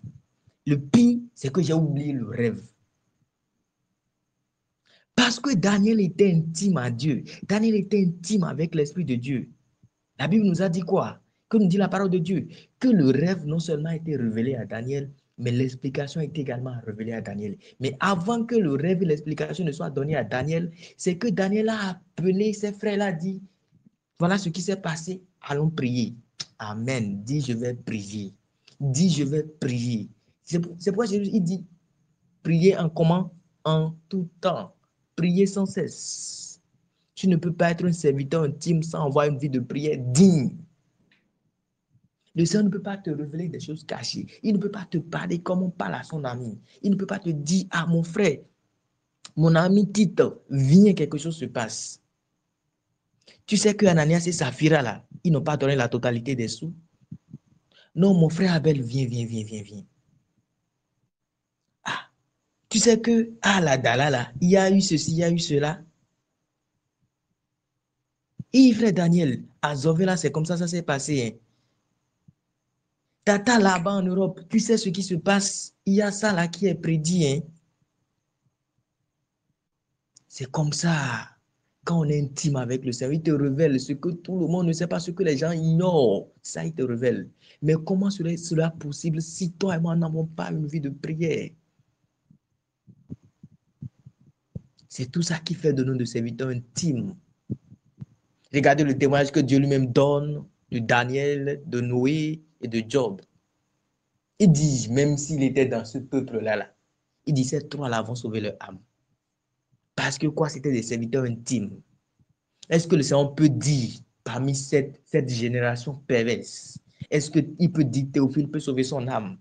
Le pire, c'est que j'ai oublié le rêve. Parce que Daniel était intime à Dieu. Daniel était intime avec l'Esprit de Dieu. La Bible nous a dit quoi? Que nous dit la parole de Dieu? Que le rêve non seulement a été révélé à Daniel, mais l'explication est également révélée à Daniel. Mais avant que le rêve et l'explication ne soient donnés à Daniel, c'est que Daniel a appelé ses frères, a dit, voilà ce qui s'est passé, allons prier. Amen. Dis, je vais prier. Dis, je vais prier. C'est pourquoi Jésus il dit, prier en comment? En tout temps. Prier sans cesse. Tu ne peux pas être un serviteur intime sans avoir une vie de prière digne. Le Seigneur ne peut pas te révéler des choses cachées. Il ne peut pas te parler comme on parle à son ami. Il ne peut pas te dire, ah mon frère, mon ami Tite, viens, quelque chose se passe. Tu sais que Ananias et Saphira, là, ils n'ont pas donné la totalité des sous. Non, mon frère Abel, viens. Ah, tu sais que, ah la Dala, là, il y a eu ceci, il y a eu cela. Et frère Daniel, à Zovela, c'est comme ça s'est passé. Hein. Tata là-bas en Europe, tu sais ce qui se passe. Il y a ça là qui est prédit. Hein. C'est comme ça. Quand on est intime avec le Seigneur, il te révèle ce que tout le monde ne sait pas, ce que les gens ignorent. Ça, il te révèle. Mais comment cela possible si toi et moi n'avons pas une vie de prière? C'est tout ça qui fait de nous des serviteurs intimes. Regardez le témoignage que Dieu lui-même donne de Daniel, de Noé et de Job. Il dit, même s'il était dans ce peuple-là, il dit, ces trois-là vont sauver leur âme. Parce que quoi, c'était des serviteurs intimes. Est-ce que le Seigneur peut dire, parmi cette génération perverse, est-ce qu'il peut dire Théophile peut sauver son âme?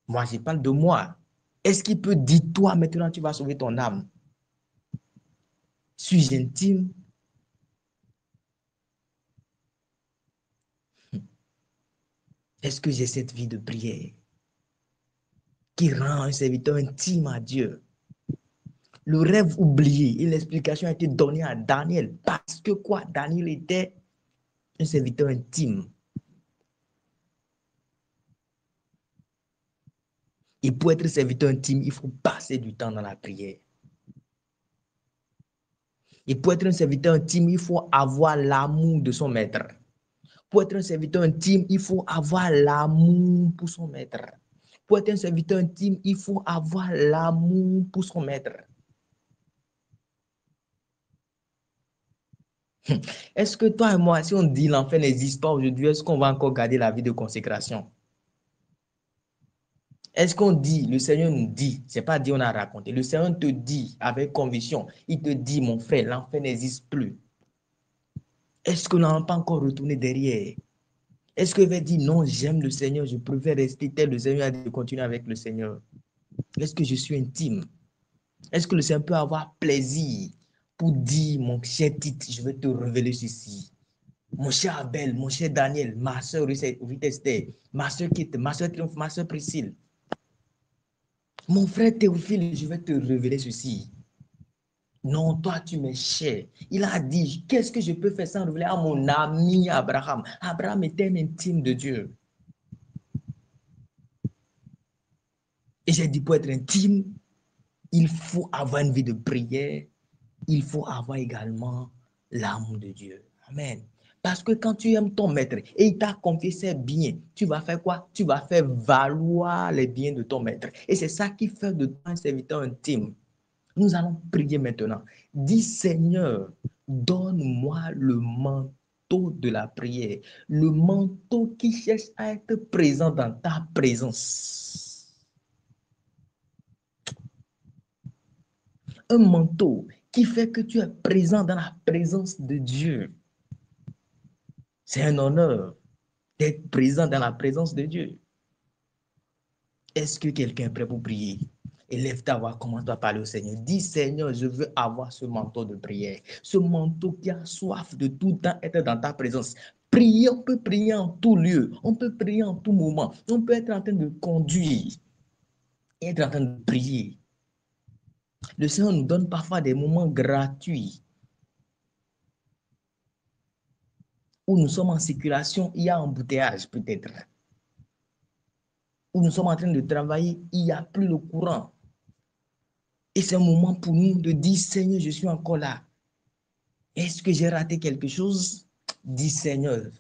Moi, je parle de moi. Est-ce qu'il peut dire, toi, maintenant, tu vas sauver ton âme? Suis-je intime? Est-ce que j'ai cette vie de prière qui rend un serviteur intime à Dieu? Le rêve oublié et l'explication a été donnée à Daniel. Parce que quoi? Daniel était un serviteur intime. Et pour être serviteur intime, il faut passer du temps dans la prière. Et pour être un serviteur intime, il faut avoir l'amour de son maître. Pour être un serviteur intime, il faut avoir l'amour pour son maître. Pour être un serviteur intime, il faut avoir l'amour pour son maître. Est-ce que toi et moi, si on dit l'enfer n'existe pas aujourd'hui, est-ce qu'on va encore garder la vie de consécration? Est-ce qu'on dit, le Seigneur nous dit, c'est pas dit on a raconté, le Seigneur te dit avec conviction, il te dit, mon frère, l'enfer n'existe plus. Est-ce que nous n'allons pas encore retourner derrière? Est-ce que je vais dire, non, j'aime le Seigneur, je préfère rester tel le Seigneur de continuer avec le Seigneur? Est-ce que je suis intime? Est-ce que le Seigneur peut avoir plaisir pour dire, mon cher Tite, je vais te révéler ceci? Mon cher Abel, mon cher Daniel, ma soeur Ruth Esther, ma soeur Kit, ma soeur Triomphe, ma soeur Priscille. Mon frère Théophile, je vais te révéler ceci. Non, toi, tu m'es cher. Il a dit, qu'est-ce que je peux faire sans révéler à mon ami Abraham? Abraham était un intime de Dieu. Et j'ai dit, pour être intime, il faut avoir une vie de prière. Il faut avoir également l'amour de Dieu. Amen. Parce que quand tu aimes ton maître et il t'a confié ses biens, tu vas faire quoi? Tu vas faire valoir les biens de ton maître. Et c'est ça qui fait de toi un serviteur intime. Nous allons prier maintenant. Dis, Seigneur, donne-moi le manteau manteau de la prière, le manteau qui cherche à être présent dans ta présence. Un manteau qui fait que tu es présent dans la présence de Dieu. C'est un honneur d'être présent dans la présence de Dieu. Est-ce que quelqu'un est prêt pour prier? Élève ta voix, commence à parler au Seigneur. Dis, Seigneur, je veux avoir ce manteau de prière. Ce manteau qui a soif de tout temps être dans ta présence. Prier, on peut prier en tout lieu. On peut prier en tout moment. On peut être en train de conduire et être en train de prier. Le Seigneur nous donne parfois des moments gratuits où nous sommes en circulation, il y a embouteillage peut-être. Où nous sommes en train de travailler, il n'y a plus le courant. Et c'est un moment pour nous de dire, Seigneur, je suis encore là. Est-ce que j'ai raté quelque chose? Dis, Seigneur,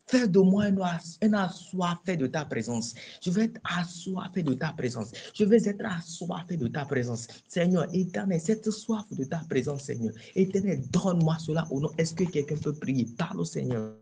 fais de moi un assoiffé de ta présence. Je vais être assoiffé de ta présence. Je vais être assoiffé de ta présence. Seigneur, éternel, cette soif de ta présence, Seigneur. Éternel, donne-moi cela au nom. Est-ce que quelqu'un peut prier? Parle au Seigneur.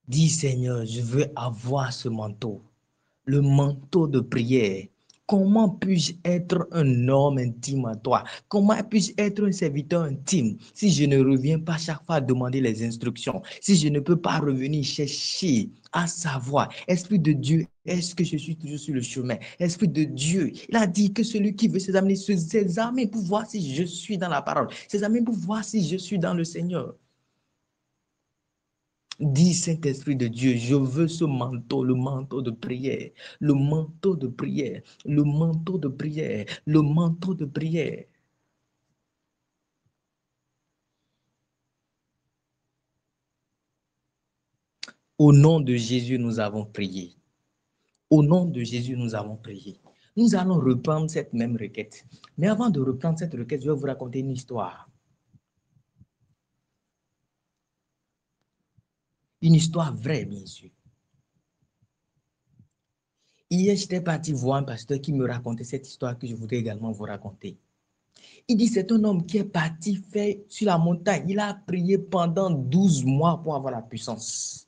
Dis, Seigneur, je veux avoir ce manteau, le manteau de prière. Comment puis-je être un homme intime à toi? Comment puis-je être un serviteur intime si je ne reviens pas chaque fois demander les instructions? Si je ne peux pas revenir chercher à savoir, Esprit de Dieu, est-ce que je suis toujours sur le chemin? Esprit de Dieu, il a dit que celui qui veut s'examiner pour voir si je suis dans la parole, s'examiner pour voir si je suis dans le Seigneur. Dis, Saint-Esprit de Dieu, je veux ce manteau, le manteau de prière, le manteau de prière, le manteau de prière, le manteau de prière. Au nom de Jésus, nous avons prié. Au nom de Jésus, nous avons prié. Nous allons reprendre cette même requête. Mais avant de reprendre cette requête, je vais vous raconter une histoire. Une histoire vraie, bien sûr. Hier, j'étais parti voir un pasteur qui me racontait cette histoire que je voudrais également vous raconter. Il dit, c'est un homme qui est parti faire sur la montagne. Il a prié pendant 12 mois pour avoir la puissance.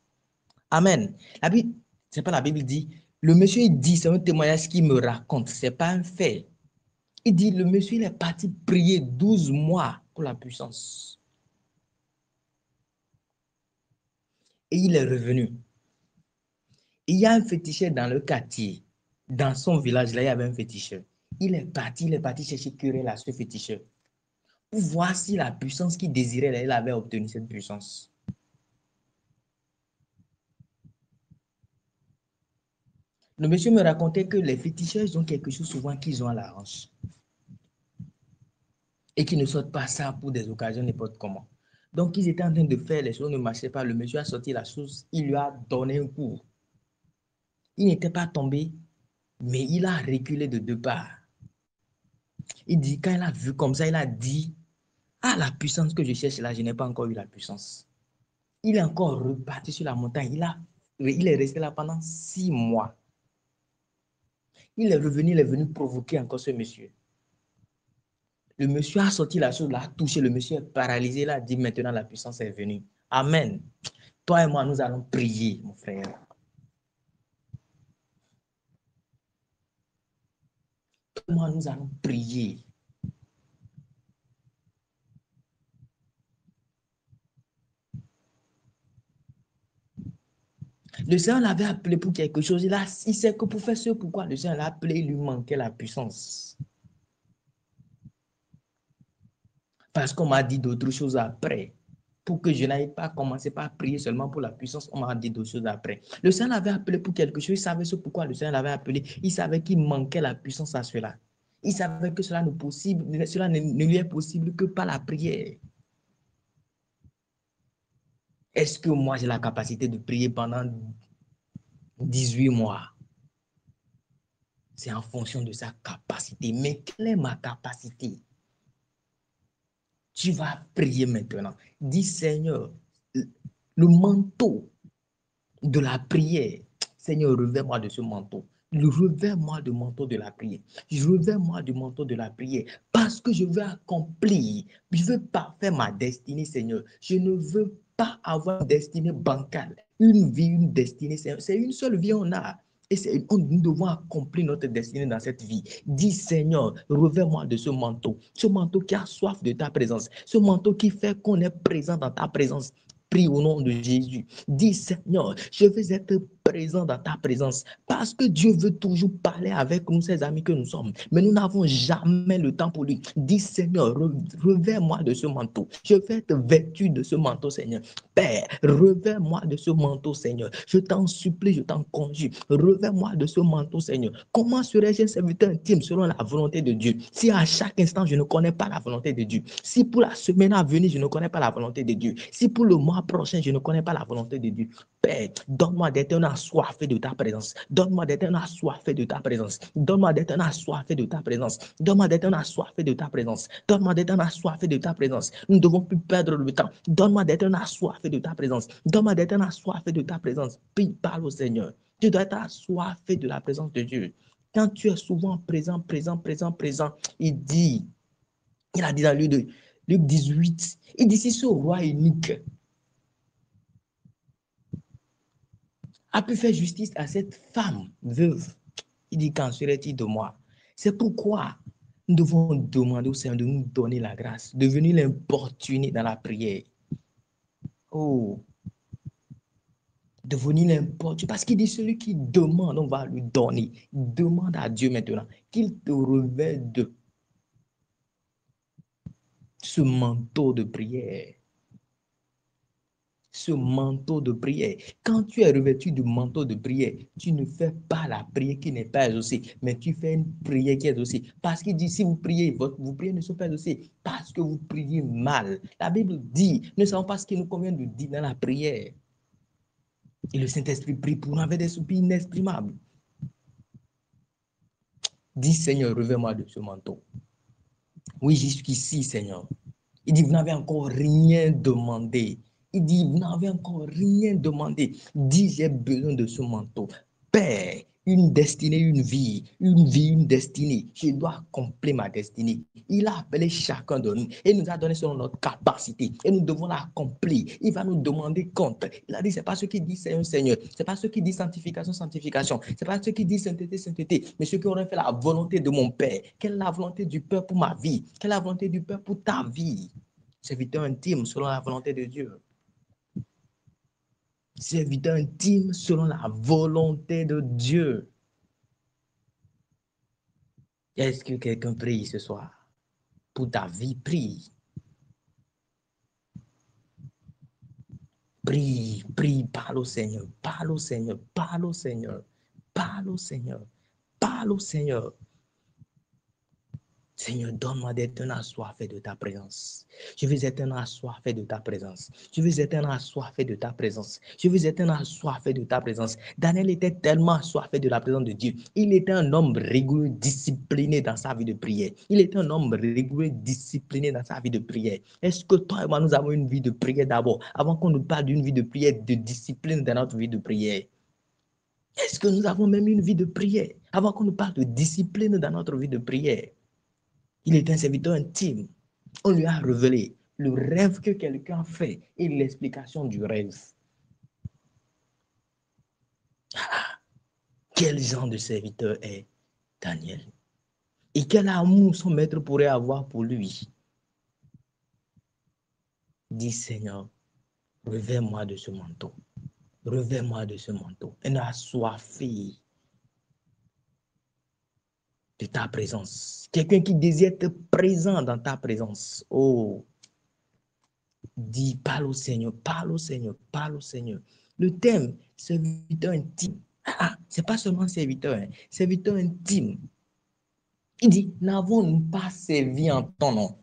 Amen. La Bible, c'est pas la Bible dit, le monsieur il dit, c'est un témoignage qu'il me raconte, c'est pas un fait. Il dit, le monsieur il est parti prier 12 mois pour la puissance. Et il est revenu. Il y a un féticheur dans le quartier. Dans son village, là, il y avait un féticheur. Il est parti chercher querelle à ce féticheur pour voir si la puissance qu'il désirait, là, il avait obtenu cette puissance. Le monsieur me racontait que les féticheurs ont quelque chose souvent qu'ils ont à la hanche et qu'ils ne sortent pas ça pour des occasions n'importe comment. Donc, ils étaient en train de faire, les choses ne marchaient pas. Le monsieur a sorti la chose, il lui a donné un coup. Il n'était pas tombé, mais il a reculé de 2 pas. Il dit, quand il a vu comme ça, il a dit, ah, la puissance que je cherche là, je n'ai pas encore eu la puissance. Il est encore reparti sur la montagne. Il est resté là pendant 6 mois. Il est venu provoquer encore ce monsieur. Le monsieur a sorti la chose, l'a touché, le monsieur est paralysé, il a dit maintenant la puissance est venue. Amen. Toi et moi, nous allons prier, mon frère. Toi et moi, nous allons prier. Le Seigneur l'avait appelé pour quelque chose. Il sait que pour faire ce pourquoi le Seigneur l'a appelé, il lui manquait la puissance. Parce qu'on m'a dit d'autres choses après. Pour que je n'aille pas commencer par prier seulement pour la puissance, on m'a dit d'autres choses après. Le Seigneur l'avait appelé pour quelque chose. Il savait ce pourquoi le Seigneur l'avait appelé. Il savait qu'il manquait la puissance à cela. Il savait que cela ne lui est possible que par la prière. Est-ce que moi j'ai la capacité de prier pendant 18 mois? C'est en fonction de sa capacité. Mais quelle est ma capacité? Tu vas prier maintenant. Dis, Seigneur, le manteau de la prière. Seigneur, revers-moi de ce manteau. Revers-moi du manteau de la prière. Revers-moi du manteau de la prière. Parce que je veux accomplir, je veux parfaire ma destinée, Seigneur. Je ne veux pas avoir une destinée bancale. Une vie, une destinée, Seigneur. C'est une seule vie on a. Et nous devons accomplir notre destinée dans cette vie. Dis, Seigneur, revers-moi de ce manteau qui a soif de ta présence, ce manteau qui fait qu'on est présent dans ta présence. Prie au nom de Jésus. Dis, Seigneur, je veux être présent dans ta présence parce que Dieu veut toujours parler avec nous, ses amis que nous sommes. Mais nous n'avons jamais le temps pour lui. Dis, Seigneur, revers-moi de ce manteau. Je veux être vêtu de ce manteau, Seigneur. Père, revers-moi de ce manteau, Seigneur. Je t'en supplie, je t'en conjure. Revers-moi de ce manteau, Seigneur. Comment serais-je un serviteur intime selon la volonté de Dieu si à chaque instant je ne connais pas la volonté de Dieu? Si pour la semaine à venir, je ne connais pas la volonté de Dieu. Si pour le mois prochain, je ne connais pas la volonté de Dieu. Père, donne-moi d'être un assoiffé de ta présence. Donne-moi d'être un assoiffé de ta présence. Donne-moi d'être un assoiffé de ta présence. Donne-moi d'être un assoiffé de ta présence. Donne-moi d'être un assoiffé de ta présence. Nous ne devons plus perdre le temps. Donne-moi d'être un assoiffé de ta présence. Donne-moi d'être un assoiffé de ta présence. Puis parle au Seigneur. Tu dois être assoiffé de la présence de Dieu. Quand tu es souvent présent, il a dit dans Luc 18, il dit si ce roi unique a pu faire justice à cette femme veuve, il dit qu'en serait-il de moi? C'est pourquoi nous devons demander au Seigneur de nous donner la grâce, de venir l'importuner dans la prière. Oh, de venir l'importuner. Parce qu'il dit celui qui demande, on va lui donner. Demande à Dieu maintenant qu'il te revêt de ce manteau de prière. Ce manteau de prière. Quand tu es revêtu du manteau de prière, tu ne fais pas la prière qui n'est pas exaucée, mais tu fais une prière qui est exaucée. Parce qu'il dit, si vous priez, vos prières ne sont pas exaucées, parce que vous priez mal. La Bible dit, ne savons pas ce qu'il nous convient de dire dans la prière. Et le Saint-Esprit prie pour nous avec des soupirs inexprimables. Dis, Seigneur, revers-moi de ce manteau. Oui, jusqu'ici, Seigneur. Il dit, vous n'avez encore rien demandé. Il dit, vous n'avez encore rien demandé. Dis, j'ai besoin de ce manteau. Père, une destinée, une vie, une destinée. Je dois accomplir ma destinée. Il a appelé chacun de nous et nous a donné selon notre capacité. Et nous devons l'accomplir. Il va nous demander compte. Il a dit, c'est pas ceux qui disent Seigneur, Seigneur. C'est pas ceux qui disent sanctification, sanctification. C'est pas ceux qui disent sainteté, sainteté. Mais ceux qui auraient fait la volonté de mon Père. Quelle est la volonté du Père pour ma vie? Quelle est la volonté du Père pour ta vie? Serviteur intime selon la volonté de Dieu. Serviteur intime selon la volonté de Dieu. Est-ce que quelqu'un prie ce soir? Pour ta vie, prie. Prie, prie, parle au Seigneur, parle au Seigneur, parle au Seigneur, parle au Seigneur, parle au Seigneur. Seigneur, donne-moi d'être un assoiffé de ta présence. Je veux être un assoiffé de ta présence. Je veux être un assoiffé de ta présence. Je veux être un assoiffé de ta présence. Daniel était tellement assoiffé de la présence de Dieu. Il était un homme rigoureux, discipliné dans sa vie de prière. Il était un homme rigoureux, discipliné dans sa vie de prière. Est-ce que toi et moi, nous avons une vie de prière d'abord, avant qu'on nous parle d'une vie de prière, de discipline dans notre vie de prière? Est-ce que nous avons même une vie de prière, avant qu'on nous parle de discipline dans notre vie de prière? Il est un serviteur intime. On lui a révélé le rêve que quelqu'un fait et l'explication du rêve. Quel genre de serviteur est Daniel? Et quel amour son maître pourrait avoir pour lui? Dis Seigneur, revers-moi de ce manteau. Revers-moi de ce manteau. Un assoiffé de ta présence. Quelqu'un qui désire être présent dans ta présence. Oh, dis, parle au Seigneur, parle au Seigneur, parle au Seigneur. Le thème, serviteur intime. C'est pas seulement serviteur, hein, serviteur intime. Il dit, n'avons-nous pas servi en ton nom?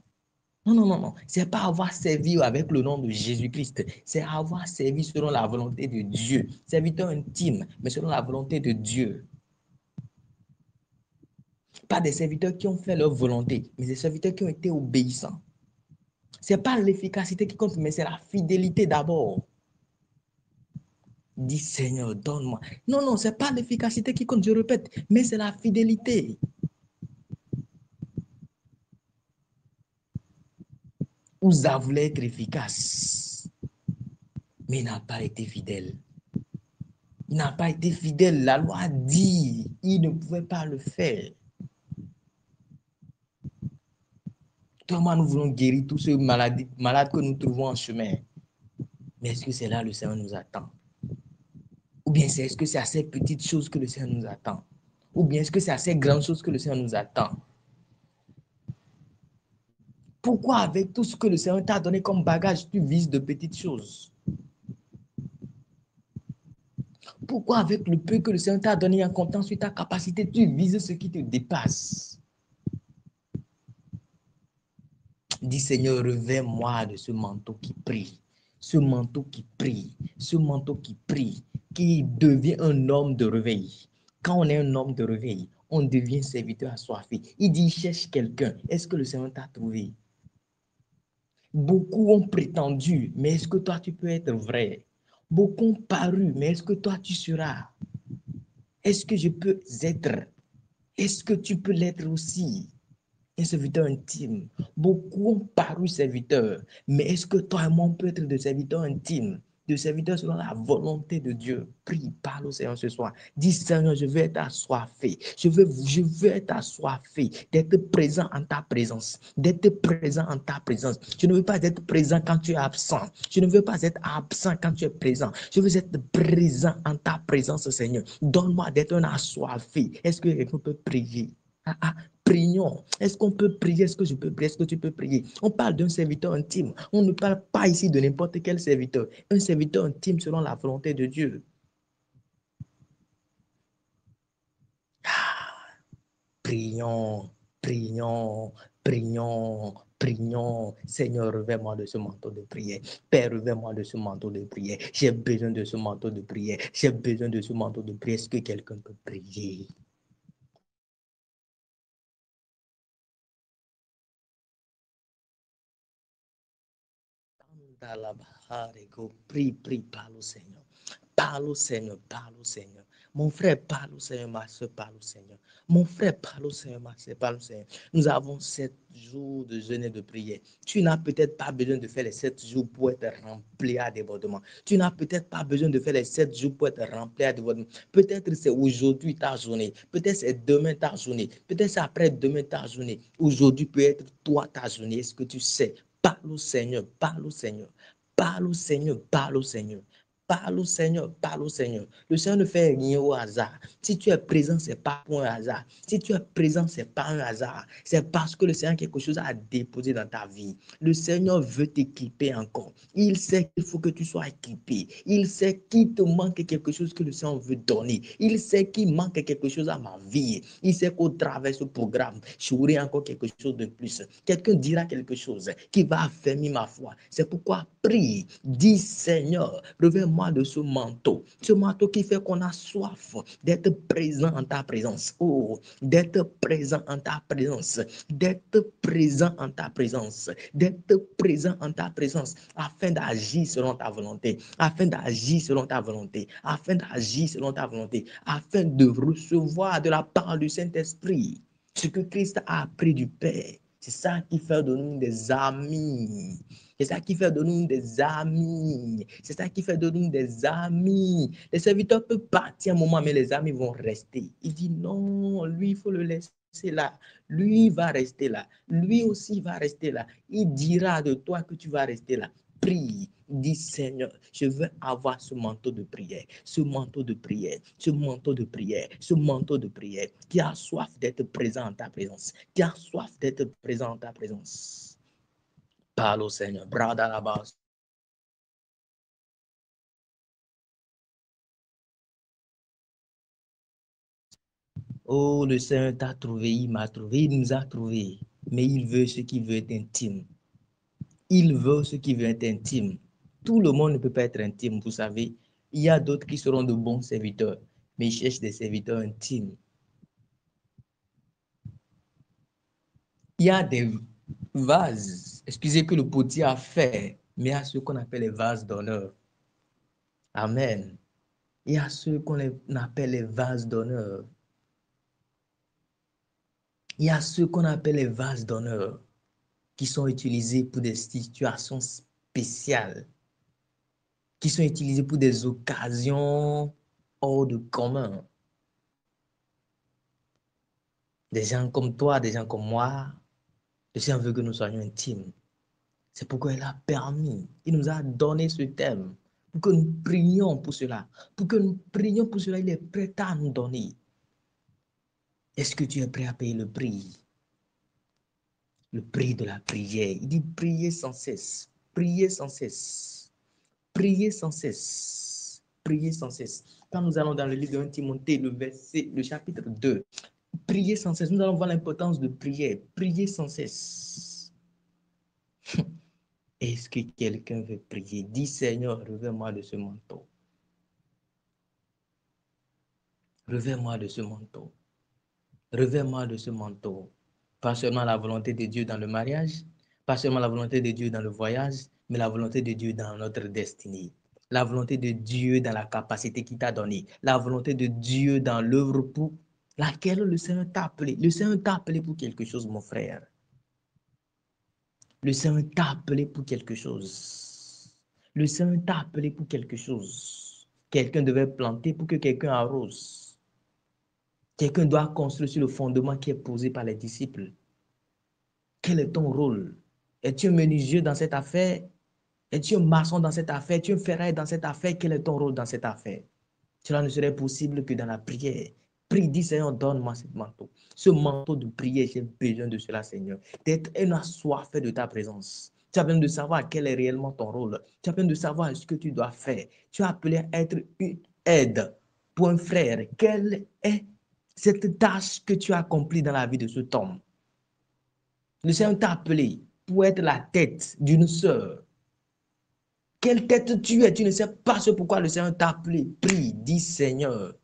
Non. C'est pas avoir servi avec le nom de Jésus-Christ. C'est avoir servi selon la volonté de Dieu. Serviteur intime, mais selon la volonté de Dieu. Pas des serviteurs qui ont fait leur volonté, mais des serviteurs qui ont été obéissants. Ce n'est pas l'efficacité qui compte, mais c'est la fidélité d'abord. Dis Seigneur, donne-moi. Non, non, ce n'est pas l'efficacité qui compte, je répète, mais c'est la fidélité. Uza voulait être efficace, mais il n'a pas été fidèle. Il n'a pas été fidèle. La loi dit, il ne pouvait pas le faire. Comment nous voulons guérir tous ceux malades que nous trouvons en chemin? Mais est-ce que c'est là que le Seigneur nous attend? Ou bien est-ce que c'est à ces petites choses que le Seigneur nous attend? Ou bien est-ce que c'est à ces grandes choses que le Seigneur nous attend? Pourquoi avec tout ce que le Seigneur t'a donné comme bagage, tu vises de petites choses? Pourquoi avec le peu que le Seigneur t'a donné en comptant sur ta capacité, tu vises ce qui te dépasse? Dis Seigneur, revêt-moi de ce manteau qui prie, ce manteau qui prie, ce manteau qui prie, qui devient un homme de réveil. Quand on est un homme de réveil, on devient serviteur assoiffé. Il dit, cherche quelqu'un. Est-ce que le Seigneur t'a trouvé? Beaucoup ont prétendu, mais est-ce que toi tu peux être vrai? Beaucoup ont paru, mais est-ce que toi tu seras? Est-ce que je peux être? Est-ce que tu peux l'être aussi? Un serviteur intime. Beaucoup ont paru serviteurs, mais est-ce que toi et moi on peut être des serviteurs intimes, des serviteurs selon la volonté de Dieu? Prie, parle au Seigneur ce soir. Dis Seigneur, je veux être assoiffé. Je veux être assoiffé, d'être présent en ta présence, d'être présent en ta présence. Je ne veux pas être présent quand tu es absent. Je ne veux pas être absent quand tu es présent. Je veux être présent en ta présence, Seigneur. Donne-moi d'être un assoiffé. Est-ce que quelqu'un peut prier? Prions. Est-ce qu'on peut prier? Est-ce que je peux prier? Est-ce que tu peux prier? On parle d'un serviteur intime. On ne parle pas ici de n'importe quel serviteur. Un serviteur intime selon la volonté de Dieu. Prions, prions, prions, prions. Seigneur, revêt-moi de ce manteau de prière. Père, revêt-moi de ce manteau de prière. J'ai besoin de ce manteau de prière. J'ai besoin de ce manteau de prière. Est-ce que quelqu'un peut prier? Prie, prie, parle au Seigneur. Parle au Seigneur, parle au Seigneur. Mon frère, parle au Seigneur, ma soeur, parle au Seigneur. Mon frère, parle au Seigneur, ma soeur, parle au Seigneur. Nous avons 7 jours de jeûne et de prière. Tu n'as peut-être pas besoin de faire les 7 jours pour être rempli à débordement. Tu n'as peut-être pas besoin de faire les 7 jours pour être rempli à débordement. Peut-être c'est aujourd'hui ta journée. Peut-être c'est demain ta journée. Peut-être c'est après-demain ta journée. Aujourd'hui peut être toi ta journée. Est-ce que tu sais? Parle au Seigneur, parle au Seigneur. Parle au Seigneur, parle au Seigneur. Parle au Seigneur, parle au Seigneur. Le Seigneur ne fait rien au hasard. Si tu es présent, ce n'est pas pour un hasard. Si tu es présent, ce n'est pas un hasard. C'est parce que le Seigneur a quelque chose à déposer dans ta vie. Le Seigneur veut t'équiper encore. Il sait qu'il faut que tu sois équipé. Il sait qu'il te manque quelque chose que le Seigneur veut donner. Il sait qu'il manque quelque chose à ma vie. Il sait qu'au travers de ce programme, j'aurai encore quelque chose de plus. Quelqu'un dira quelque chose qui va affermir ma foi. C'est pourquoi prie, dis Seigneur, revêt-moi de ce manteau qui fait qu'on a soif d'être présent en ta présence. Oh, d'être présent en ta présence, d'être présent en ta présence, d'être présent en ta présence, afin d'agir selon ta volonté, afin d'agir selon ta volonté, afin d'agir selon ta volonté, afin de recevoir de la part du Saint-Esprit ce que Christ a appris du Père. C'est ça qui fait de nous des amis. C'est ça qui fait de nous des amis. C'est ça qui fait de nous des amis. Les serviteurs peuvent partir un moment, mais les amis vont rester. Il dit non, lui, il faut le laisser là. Lui va rester là. Lui aussi va rester là. Il dira de toi que tu vas rester là. Prie, dis Seigneur, je veux avoir ce manteau de prière, ce manteau de prière, ce manteau de prière, ce manteau de prière qui a soif d'être présent en ta présence, qui a soif d'être présent en ta présence. Parle au Seigneur, brada la base. Oh, le Seigneur t'a trouvé, il m'a trouvé, il nous a trouvé, mais il veut ce qui veut être intime. Il veut ce qui veut être intime. Tout le monde ne peut pas être intime, vous savez. Il y a d'autres qui seront de bons serviteurs, mais ils cherchent des serviteurs intimes. Il y a des vases, excusez, que le potier a fait, mais à ce qu'on appelle les vases d'honneur. Amen. Il y a ceux qu'on appelle les vases d'honneur. Il y a ceux qu'on appelle les vases d'honneur qui sont utilisés pour des situations spéciales, qui sont utilisés pour des occasions hors de commun. Des gens comme toi, des gens comme moi, le Seigneur veut que nous soyons intimes. C'est pourquoi il a permis, il nous a donné ce thème, pour que nous prions pour cela. Pour que nous prions pour cela, il est prêt à nous donner. Est-ce que tu es prêt à payer le prix? Le prix de la prière. Il dit prier sans cesse, prier sans cesse, prier sans cesse, prier sans cesse. Quand nous allons dans le livre de 1 Timothée, le chapitre 2, prier sans cesse, nous allons voir l'importance de prier, prier sans cesse. Est-ce que quelqu'un veut prier? Dis Seigneur, revers-moi de ce manteau. Revers-moi de ce manteau. Revers-moi de ce manteau. Pas seulement la volonté de Dieu dans le mariage, pas seulement la volonté de Dieu dans le voyage, mais la volonté de Dieu dans notre destinée. La volonté de Dieu dans la capacité qu'il t'a donnée. La volonté de Dieu dans l'œuvre pour laquelle le Seigneur t'a appelé. Le Seigneur t'a appelé pour quelque chose, mon frère. Le Seigneur t'a appelé pour quelque chose. Le Seigneur t'a appelé pour quelque chose. Quelqu'un devait planter pour que quelqu'un arrose. Quelqu'un doit construire sur le fondement qui est posé par les disciples. Quel est ton rôle? Es-tu un menuisier dans cette affaire? Es-tu un maçon dans cette affaire? Es-tu un ferraille dans cette affaire? Quel est ton rôle dans cette affaire? Cela ne serait possible que dans la prière. Prie, dis Seigneur, donne-moi ce manteau. Ce manteau de prière, j'ai besoin de cela, Seigneur. D'être un assoiffé de ta présence. Tu as besoin de savoir quel est réellement ton rôle. Tu as besoin de savoir ce que tu dois faire. Tu es appelé à être une aide pour un frère. Quelle est cette tâche que tu as accomplie dans la vie de cet homme? Le Seigneur t'a appelé pour être la tête d'une sœur. Quelle tête tu es? Tu ne sais pas ce pourquoi le Seigneur t'a appelé. Prie, dis Seigneur.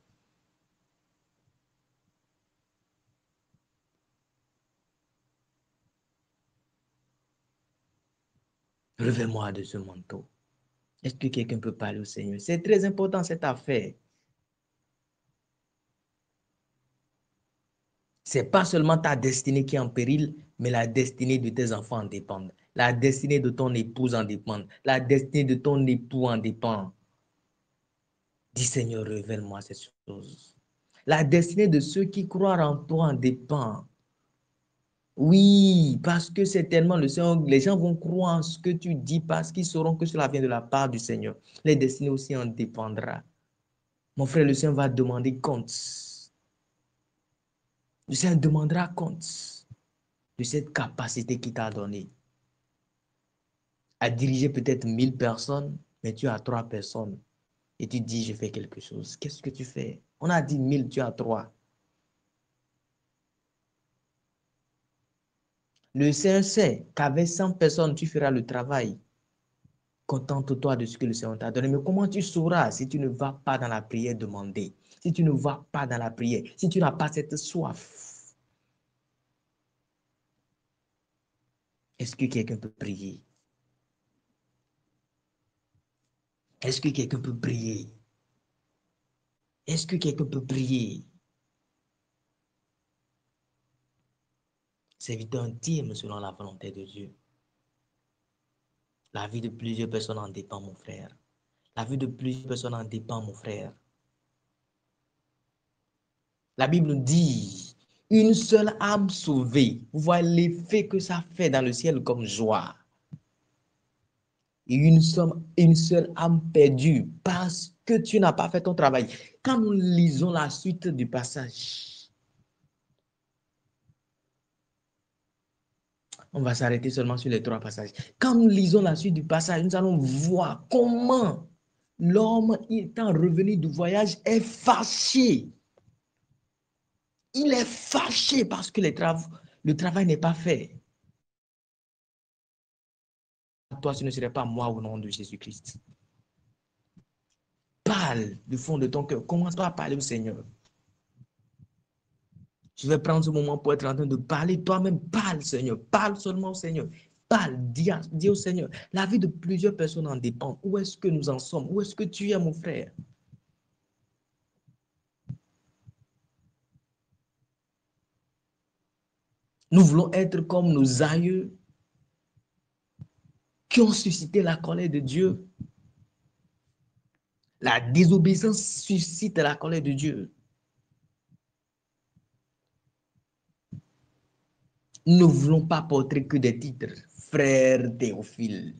Revers-moi de ce manteau. Est-ce que quelqu'un peut parler au Seigneur? C'est très important cette affaire. Ce n'est pas seulement ta destinée qui est en péril, mais la destinée de tes enfants en dépend. La destinée de ton épouse en dépend. La destinée de ton époux en dépend. Dis Seigneur, révèle-moi ces choses. La destinée de ceux qui croient en toi en dépend. Oui, parce que c'est tellement le Seigneur, les gens vont croire en ce que tu dis parce qu'ils sauront que cela vient de la part du Seigneur. Les destinées aussi en dépendront. Mon frère, le Seigneur va demander compte. Le Seigneur demandera compte de cette capacité qu'il t'a donnée. À diriger peut-être 1000 personnes, mais tu as 3 personnes. Et tu dis, je fais quelque chose. Qu'est-ce que tu fais? On a dit 1000, tu as 3. Le Seigneur sait qu'avec 100 personnes, tu feras le travail. Contente-toi de ce que le Seigneur t'a donné. Mais comment tu sauras si tu ne vas pas dans la prière demander? Si tu ne vas pas dans la prière? Si tu n'as pas cette soif? Est-ce que quelqu'un peut prier? Est-ce que quelqu'un peut prier? Est-ce que quelqu'un peut prier? Serviteur intime selon la volonté de Dieu. La vie de plusieurs personnes en dépend, mon frère. La vie de plusieurs personnes en dépend, mon frère. La Bible dit, une seule âme sauvée. Vous voyez l'effet que ça fait dans le ciel comme joie. Et une seule âme perdue parce que tu n'as pas fait ton travail. Quand nous lisons la suite du passage, on va s'arrêter seulement sur les 3 passages. Quand nous lisons la suite du passage, nous allons voir comment l'homme, étant revenu du voyage, est fâché. Il est fâché parce que le travail n'est pas fait. Toi, ce ne serait pas moi au nom de Jésus-Christ. Parle du fond de ton cœur. Commence par parler au Seigneur. Je vais prendre ce moment pour être en train de parler. Toi-même, parle, Seigneur. Parle seulement au Seigneur. Parle, dis au Seigneur. La vie de plusieurs personnes en dépend. Où est-ce que nous en sommes? Où est-ce que tu es, mon frère? Nous voulons être comme nos aïeux qui ont suscité la colère de Dieu. La désobéissance suscite la colère de Dieu. Nous ne voulons pas porter que des titres. Frère Théophile.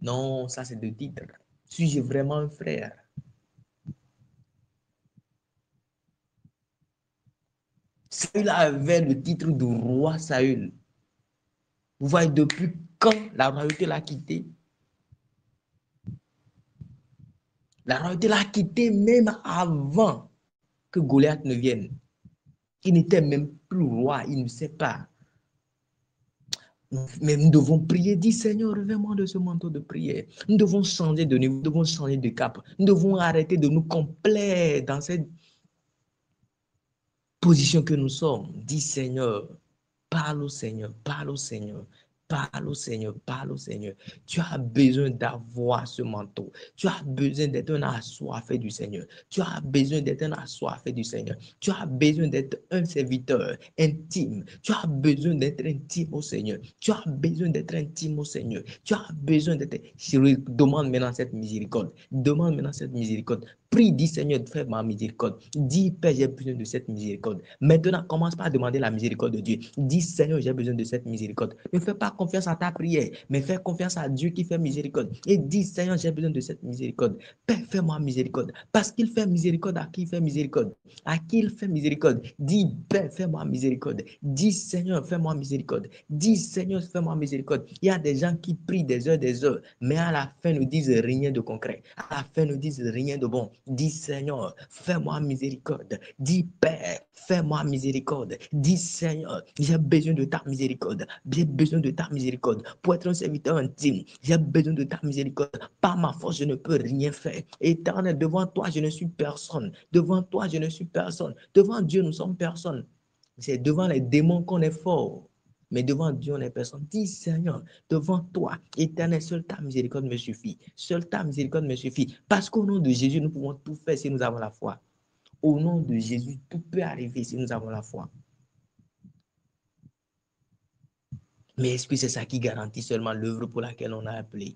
Non, ça c'est des titres. Suis-je vraiment un frère? Saül avait le titre de roi Saül. Vous voyez, depuis quand la royauté l'a quitté? La royauté l'a quitté même avant que Goliath ne vienne. Il n'était même plus roi, il ne sait pas. Mais nous devons prier, dis Seigneur, reviens-moi de ce manteau de prière. Nous devons changer de niveau, nous devons changer de cap. Nous devons arrêter de nous complaire dans cette position que nous sommes. Dis Seigneur, parle au Seigneur, parle au Seigneur. Parle au Seigneur, parle au Seigneur. Tu as besoin d'avoir ce manteau. Tu as besoin d'être un assoiffé du Seigneur. Tu as besoin d'être un assoiffé du Seigneur. Tu as besoin d'être un serviteur intime. Tu as besoin d'être intime au Seigneur. Tu as besoin d'être intime au Seigneur. Tu as besoin d'être... Demande maintenant cette miséricorde. Demande maintenant cette miséricorde. Prie, dis Seigneur, fais ma miséricorde. Dis Père, j'ai besoin de cette miséricorde. Maintenant, commence pas à demander la miséricorde de Dieu. Dis Seigneur, j'ai besoin de cette miséricorde. Ne fais pas confiance à ta prière, mais fais confiance à Dieu qui fait miséricorde. Et dis Seigneur, j'ai besoin de cette miséricorde. Père, fais-moi miséricorde. Parce qu'il fait miséricorde à qui il fait miséricorde. À qui il fait miséricorde. Dis Père, fais-moi miséricorde. Dis Seigneur, fais-moi miséricorde. Dis Seigneur, fais-moi miséricorde. Il y a des gens qui prient des heures, mais à la fin ne disent rien de concret. À la fin ne disent rien de bon. Dis Seigneur, fais-moi miséricorde. Dis Père, fais-moi miséricorde. Dis Seigneur, j'ai besoin de ta miséricorde. J'ai besoin de ta miséricorde. Pour être un serviteur intime, j'ai besoin de ta miséricorde. Par ma force, je ne peux rien faire. Éternel, devant toi, je ne suis personne. Devant toi, je ne suis personne. Devant Dieu, nous sommes personne. C'est devant les démons qu'on est fort. Mais devant Dieu, on est personne. Dis Seigneur, devant toi, éternel, seule ta miséricorde me suffit. Seule ta miséricorde me suffit. Parce qu'au nom de Jésus, nous pouvons tout faire si nous avons la foi. Au nom de Jésus, tout peut arriver si nous avons la foi. Mais est-ce que c'est ça qui garantit seulement l'œuvre pour laquelle on a appelé?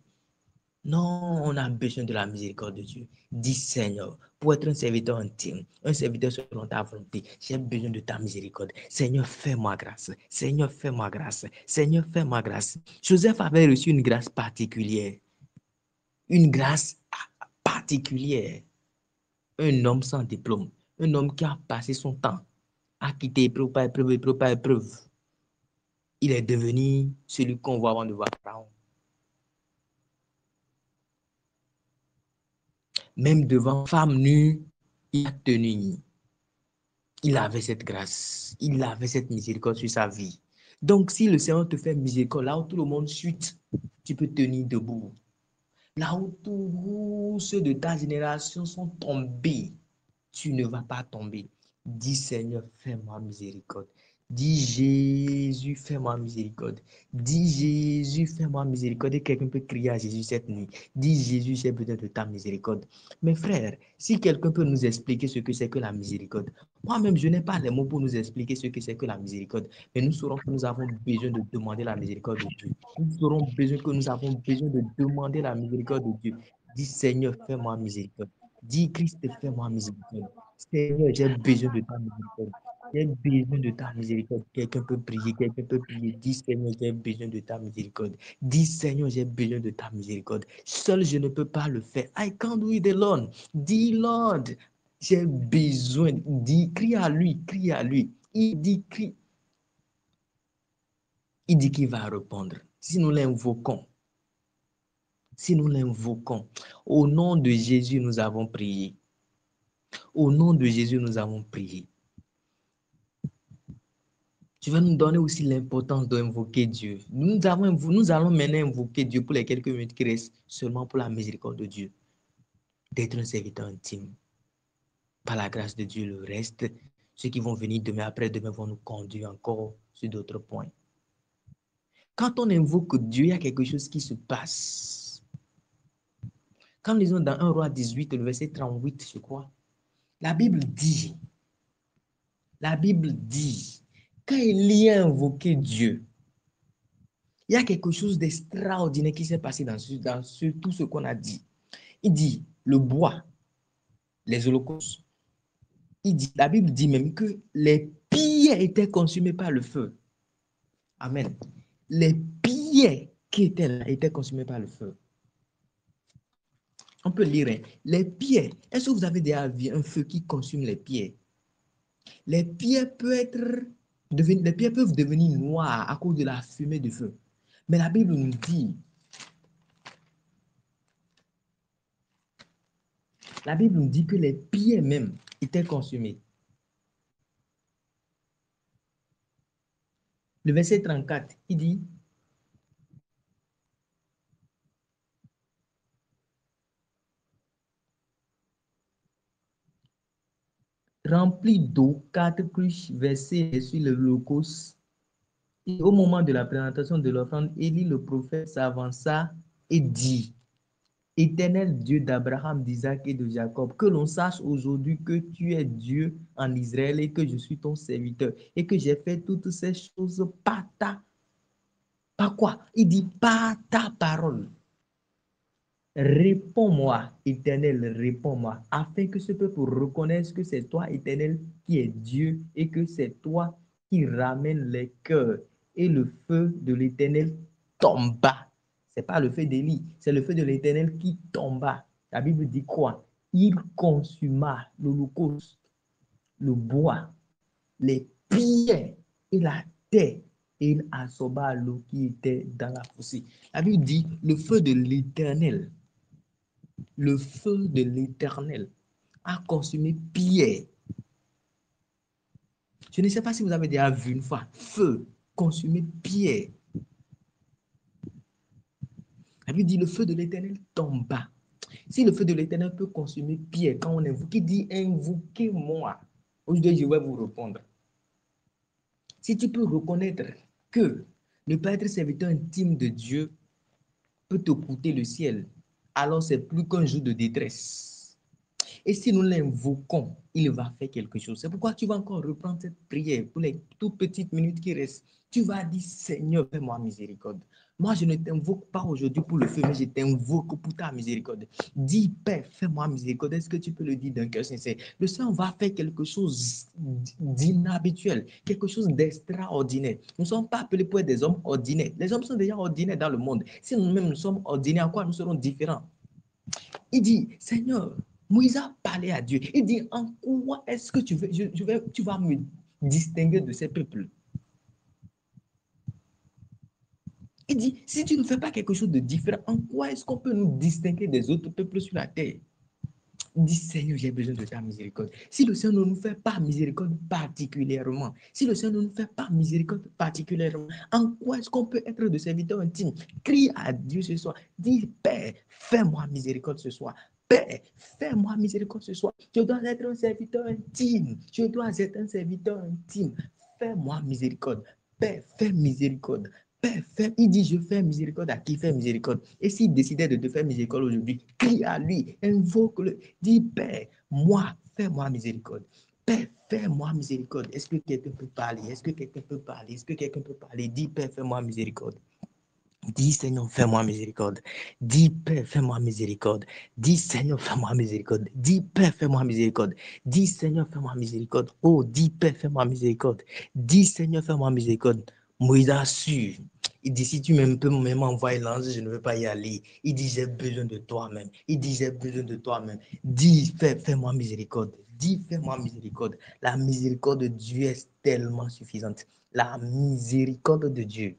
Non, on a besoin de la miséricorde de Dieu. Dis Seigneur, pour être un serviteur intime, un serviteur selon ta volonté, j'ai besoin de ta miséricorde. Seigneur, fais-moi grâce. Seigneur, fais-moi grâce. Seigneur, fais-moi grâce. Joseph avait reçu une grâce particulière. Une grâce particulière. Un homme sans diplôme. Un homme qui a passé son temps à quitter épreuve par épreuve, épreuve par épreuve. Il est devenu celui qu'on voit avant de voir Pharaon. Même devant femme nue, il a tenu. Il avait cette grâce. Il avait cette miséricorde sur sa vie. Donc, si le Seigneur te fait miséricorde, là où tout le monde chute, tu peux tenir debout. Là où tous ceux de ta génération sont tombés, tu ne vas pas tomber. Dis Seigneur, fais-moi miséricorde. Dis Jésus, fais-moi miséricorde. Dis Jésus, fais-moi miséricorde. Et quelqu'un peut crier à Jésus cette nuit. Dis Jésus, j'ai besoin de ta miséricorde. Mes frères, si quelqu'un peut nous expliquer ce que c'est que la miséricorde, moi-même, je n'ai pas les mots pour nous expliquer ce que c'est que la miséricorde. Mais nous saurons que nous avons besoin de demander la miséricorde de Dieu. Nous saurons besoin que nous avons besoin de demander la miséricorde de Dieu. Dis Seigneur, fais-moi miséricorde. Dis Christ, fais-moi miséricorde. Seigneur, j'ai besoin de ta miséricorde. J'ai besoin de ta miséricorde. Quelqu'un peut prier, quelqu'un peut prier. Dis Seigneur, j'ai besoin de ta miséricorde. Dis Seigneur, j'ai besoin de ta miséricorde. Seul, je ne peux pas le faire. I can't do it alone. Dis Lord, j'ai besoin. Dis, crie à lui, crie à lui. Il dit, crie. Il dit qu'il va répondre. Si nous l'invoquons, au nom de Jésus, nous avons prié. Au nom de Jésus, nous avons prié. Tu vas nous donner aussi l'importance d'invoquer Dieu. Nous allons maintenant invoquer Dieu pour les quelques minutes qui restent, seulement pour la miséricorde de Dieu. D'être un serviteur intime. Par la grâce de Dieu, le reste Ceux qui vont venir demain, après-demain, vont nous conduire encore sur d'autres points. Quand on invoque Dieu, il y a quelque chose qui se passe. Quand nous lisons dans 1 Roi 18, le verset 38, je crois, la Bible dit, quand Élie a invoqué Dieu, il y a quelque chose d'extraordinaire qui s'est passé dans tout ce qu'on a dit. Il dit, le bois, les holocaustes, la Bible dit même que les pierres étaient consumées par le feu. Amen. Les pierres qui étaient là étaient consumées par le feu. On peut lire, hein? Les pierres. Est-ce que vous avez déjà vu un feu qui consume les pierres? Les pierres peuvent devenir noires à cause de la fumée du feu. Mais la Bible nous dit, que les pierres même étaient consumées. Le verset 34, il dit, rempli d'eau, 4 cruches versées sur le holocauste. Et au moment de la présentation de l'offrande, Élie le prophète s'avança et dit, Éternel Dieu d'Abraham, d'Isaac et de Jacob, que l'on sache aujourd'hui que tu es Dieu en Israël et que je suis ton serviteur et que j'ai fait toutes ces choses par quoi? Il dit par ta parole. Réponds-moi, Éternel, réponds-moi, afin que ce peuple reconnaisse que c'est toi, Éternel, qui es Dieu et que c'est toi qui ramènes les cœurs. Et le feu de l'Éternel tomba. Ce n'est pas le feu d'Élie, c'est le feu de l'Éternel qui tomba. La Bible dit quoi? Il consuma l'holocauste, le bois, les pierres et la terre. Et il assoba l'eau qui était dans la fossée. La Bible dit le feu de l'Éternel. Le feu de l'Éternel a consumé pierre. Je ne sais pas si vous avez déjà vu une fois feu consumer pierre. La Bible dit le feu de l'Éternel tomba. Si le feu de l'Éternel peut consumer pierre, quand on invoque, il dit invoquez-moi. Aujourd'hui, je vais vous répondre. Si tu peux reconnaître que ne pas être serviteur intime de Dieu peut te coûter le ciel, alors c'est plus qu'un jour de détresse. Et si nous l'invoquons, il va faire quelque chose. C'est pourquoi tu vas encore reprendre cette prière pour les toutes petites minutes qui restent. Tu vas dire, Seigneur, fais-moi miséricorde. Moi, je ne t'invoque pas aujourd'hui pour le feu, mais je t'invoque pour ta miséricorde. Dis, Père, fais-moi miséricorde. Est-ce que tu peux le dire d'un cœur sincère? Le Seigneur va faire quelque chose d'inhabituel, quelque chose d'extraordinaire. Nous ne sommes pas appelés pour être des hommes ordinaires. Les hommes sont déjà ordinaires dans le monde. Si nous-mêmes nous sommes ordinaires, en quoi nous serons différents? Il dit, Seigneur, Moïse a parlé à Dieu. Il dit, en quoi est-ce que tu vas me distinguer de ces peuples? Il dit, si tu ne fais pas quelque chose de différent, en quoi est-ce qu'on peut nous distinguer des autres peuples sur la terre? Il dit, Seigneur, j'ai besoin de ta miséricorde. Si le Seigneur ne nous fait pas miséricorde particulièrement, en quoi est-ce qu'on peut être de serviteur intime? Crie à Dieu ce soir. Dis, Père, fais-moi miséricorde ce soir. Père, fais-moi miséricorde ce soir. Je dois être un serviteur intime. Fais-moi miséricorde. Père, fais miséricorde. Père, il dit, je fais miséricorde à qui fait miséricorde. Et s'il décidait de te faire miséricorde aujourd'hui, crie à lui, invoque-le. Dis, Père, fais-moi miséricorde. Père, fais-moi miséricorde. Est-ce que quelqu'un peut parler? Dis, Père, fais-moi miséricorde. Dis, Seigneur, fais-moi miséricorde. Dis, Père, fais-moi miséricorde. Dis, Seigneur, fais-moi miséricorde. Dis, Père, fais-moi miséricorde. Dis, Seigneur, fais-moi miséricorde. Oh, dis, Père, fais-moi miséricorde. Dis, Seigneur, fais-moi miséricorde. Moïse a su. Il dit, si tu peux même envoyer l'ange, je ne veux pas y aller. Il dit, j'ai besoin de toi-même. Dis, fais-moi miséricorde. Dis, fais-moi miséricorde. La miséricorde de Dieu est tellement suffisante. La miséricorde de Dieu.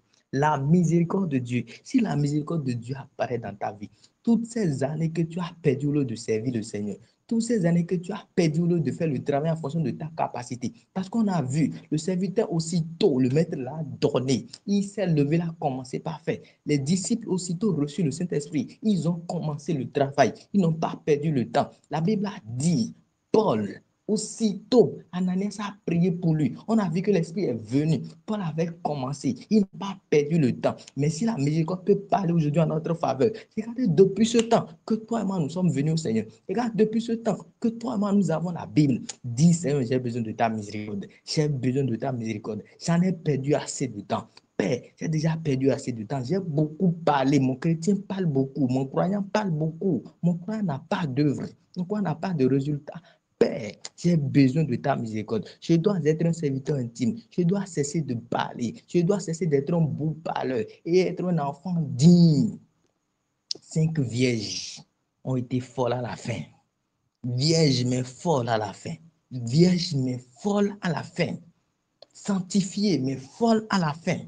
Si la miséricorde de Dieu apparaît dans ta vie, toutes ces années que tu as perdu au lieu de servir le Seigneur, toutes ces années que tu as perdu au lieu de faire le travail en fonction de ta capacité, parce qu'on a vu, le serviteur aussitôt, le maître l'a donné, il s'est levé, il a commencé par faire. Les disciples aussitôt reçu le Saint-Esprit, ils ont commencé le travail, ils n'ont pas perdu le temps. La Bible a dit, Paul, Aussitôt, Ananias a prié pour lui. On a vu que l'Esprit est venu. Paul avait commencé. Il n'a pas perdu le temps. Mais si la miséricorde peut parler aujourd'hui en notre faveur, regardez, depuis ce temps que toi et moi, nous sommes venus au Seigneur. Regarde, depuis ce temps que toi et moi, nous avons la Bible. Dis, Seigneur, j'ai besoin de ta miséricorde. J'ai besoin de ta miséricorde. J'en ai perdu assez de temps. Père, j'ai déjà perdu assez de temps. J'ai beaucoup parlé. Mon chrétien parle beaucoup. Mon croyant parle beaucoup. Mon croyant n'a pas d'œuvre. Mon croyant n'a pas de résultat. Père, j'ai besoin de ta miséricorde. Je dois être un serviteur intime. Je dois cesser de parler. Je dois cesser d'être un beau parleur et être un enfant digne. 5 vierges ont été folles à la fin. Vierge, mais folle à la fin. Vierge, mais folle à la fin. Sanctifiée, mais folle à la fin.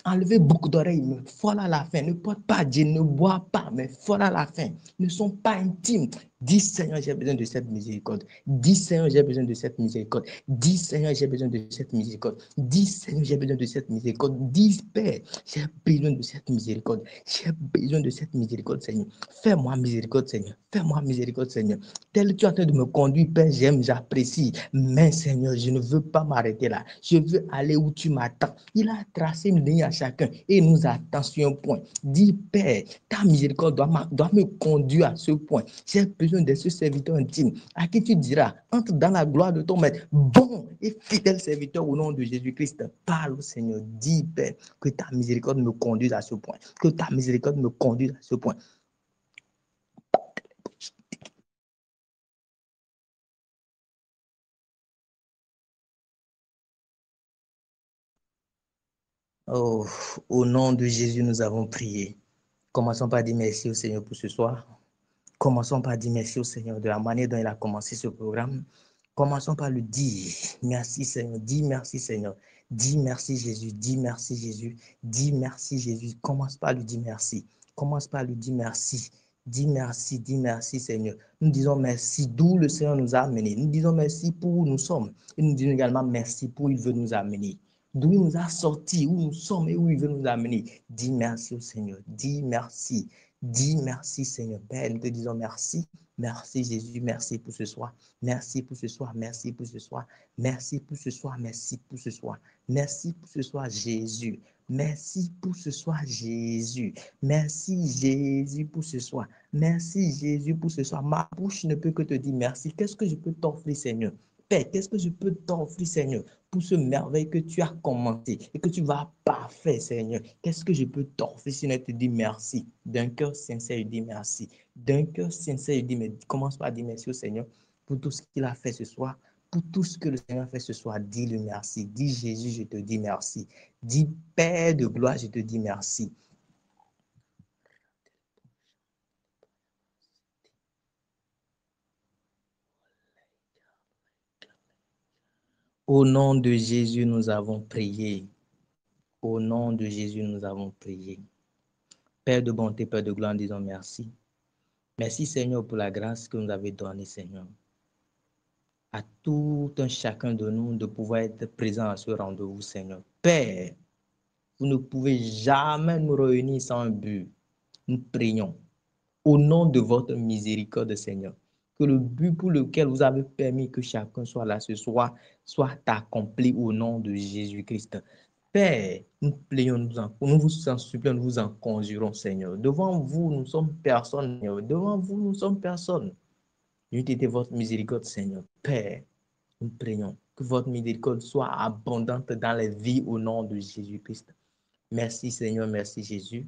Enlever beaucoup d'oreilles, mais folle à la fin. Ne porte pas Dieu, ne boit pas, mais folle à la fin. Ne sont pas intimes. Dis Seigneur, j'ai besoin de cette miséricorde. Dis Seigneur, j'ai besoin de cette miséricorde. Dis Seigneur, j'ai besoin de cette miséricorde. Dis Seigneur, j'ai besoin de cette miséricorde. Dis Père, j'ai besoin de cette miséricorde. J'ai besoin de cette miséricorde, Seigneur. Fais-moi miséricorde, Seigneur. Fais-moi miséricorde, Seigneur. Tel tu es en train de me conduire, Père, j'aime, j'apprécie. Mais Seigneur, je ne veux pas m'arrêter là. Je veux aller où tu m'attends. Il a tracé une ligne à chacun et nous attend sur un point. Dis, Père, ta miséricorde doit me conduire à ce point. J'ai besoin de ce serviteur intime à qui tu diras, entre dans la gloire de ton maître. Bon et fidèle serviteur au nom de Jésus-Christ. Parle au Seigneur. Dis, Père, que ta miséricorde me conduise à ce point. Que ta miséricorde me conduise à ce point. Oh, au nom de Jésus, nous avons prié. Commençons par dire merci au Seigneur pour ce soir. Commençons par dire merci au Seigneur de la manière dont il a commencé ce programme. Commençons par le dire. Merci Seigneur. Dis merci Seigneur. Dis merci Jésus. Dis merci Jésus. Dis merci Jésus. Commence par lui dire merci. Commence par lui dire merci. Dis merci Seigneur. Nous disons merci d'où le Seigneur nous a amenés. Nous disons merci pour où nous sommes. Et nous disons également merci pour où il veut nous amener. D'où il nous a sortis, où nous sommes et où il veut nous amener. Dis merci au Seigneur. Dis merci. Dis merci Seigneur. Père, nous te disons merci. Merci Jésus. Merci pour ce soir. Merci pour ce soir. Merci pour ce soir. Merci pour ce soir. Merci pour ce soir. Merci pour ce soir Jésus. Merci pour ce soir Jésus. Merci Jésus pour ce soir. Merci Jésus pour ce soir. Ma bouche ne peut que te dire merci. Qu'est-ce que je peux t'offrir Seigneur? Père, qu'est-ce que je peux t'offrir Seigneur pour ce merveille que tu as commencé et que tu vas parfaire, Seigneur? Qu'est-ce que je peux t'offrir si je te dis merci? D'un cœur sincère, je dis merci. D'un cœur sincère, je dis, mais commence par dire merci au Seigneur pour tout ce qu'il a fait ce soir, pour tout ce que le Seigneur a fait ce soir. Dis-le merci. Dis Jésus, je te dis merci. Dis Père de gloire, je te dis merci. Au nom de Jésus, nous avons prié. Au nom de Jésus, nous avons prié. Père de bonté, Père de gloire, disons merci. Merci Seigneur pour la grâce que nous avez donnée, Seigneur, à tout un chacun de nous de pouvoir être présent à ce rendez-vous, Seigneur. Père, vous ne pouvez jamais nous réunir sans un but. Nous prions au nom de votre miséricorde, Seigneur, que le but pour lequel vous avez permis que chacun soit là ce soir soit accompli au nom de Jésus-Christ. Père, nous prions, nous vous en supplions, nous vous en conjurons, Seigneur. Devant vous, nous sommes personne. Devant vous, nous sommes personne. N'eût été votre miséricorde, Seigneur. Père, nous prions que votre miséricorde soit abondante dans les vies au nom de Jésus-Christ. Merci, Seigneur. Merci, Jésus.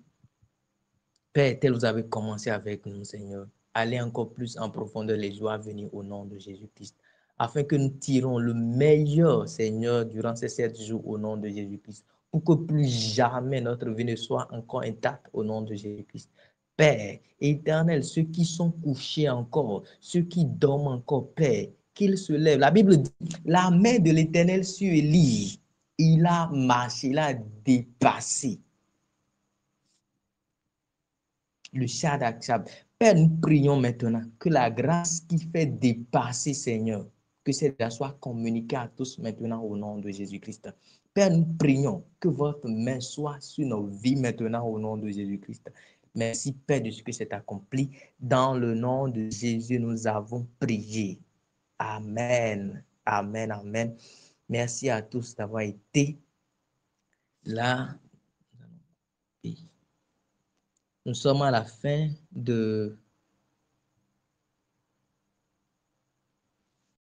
Père, tel vous avez commencé avec nous, Seigneur. Allez encore plus en profondeur les jours à venir au nom de Jésus-Christ. Afin que nous tirons le meilleur, Seigneur, durant ces 7 jours au nom de Jésus-Christ. Pour que plus jamais notre vie ne soit encore intacte au nom de Jésus-Christ. Père éternel, ceux qui sont couchés encore, ceux qui dorment encore, Père, qu'ils se lèvent. La Bible dit, la main de l'Éternel sur Élie, il a marché, il a dépassé le Shaddai. Père, nous prions maintenant que la grâce qui fait dépasser, Seigneur, que cette grâce soit communiquée à tous maintenant au nom de Jésus-Christ. Père, nous prions que votre main soit sur nos vies maintenant au nom de Jésus-Christ. Merci, Père, de ce que c'est accompli. Dans le nom de Jésus, nous avons prié. Amen. Amen. Amen. Merci à tous d'avoir été là. Nous sommes à la fin de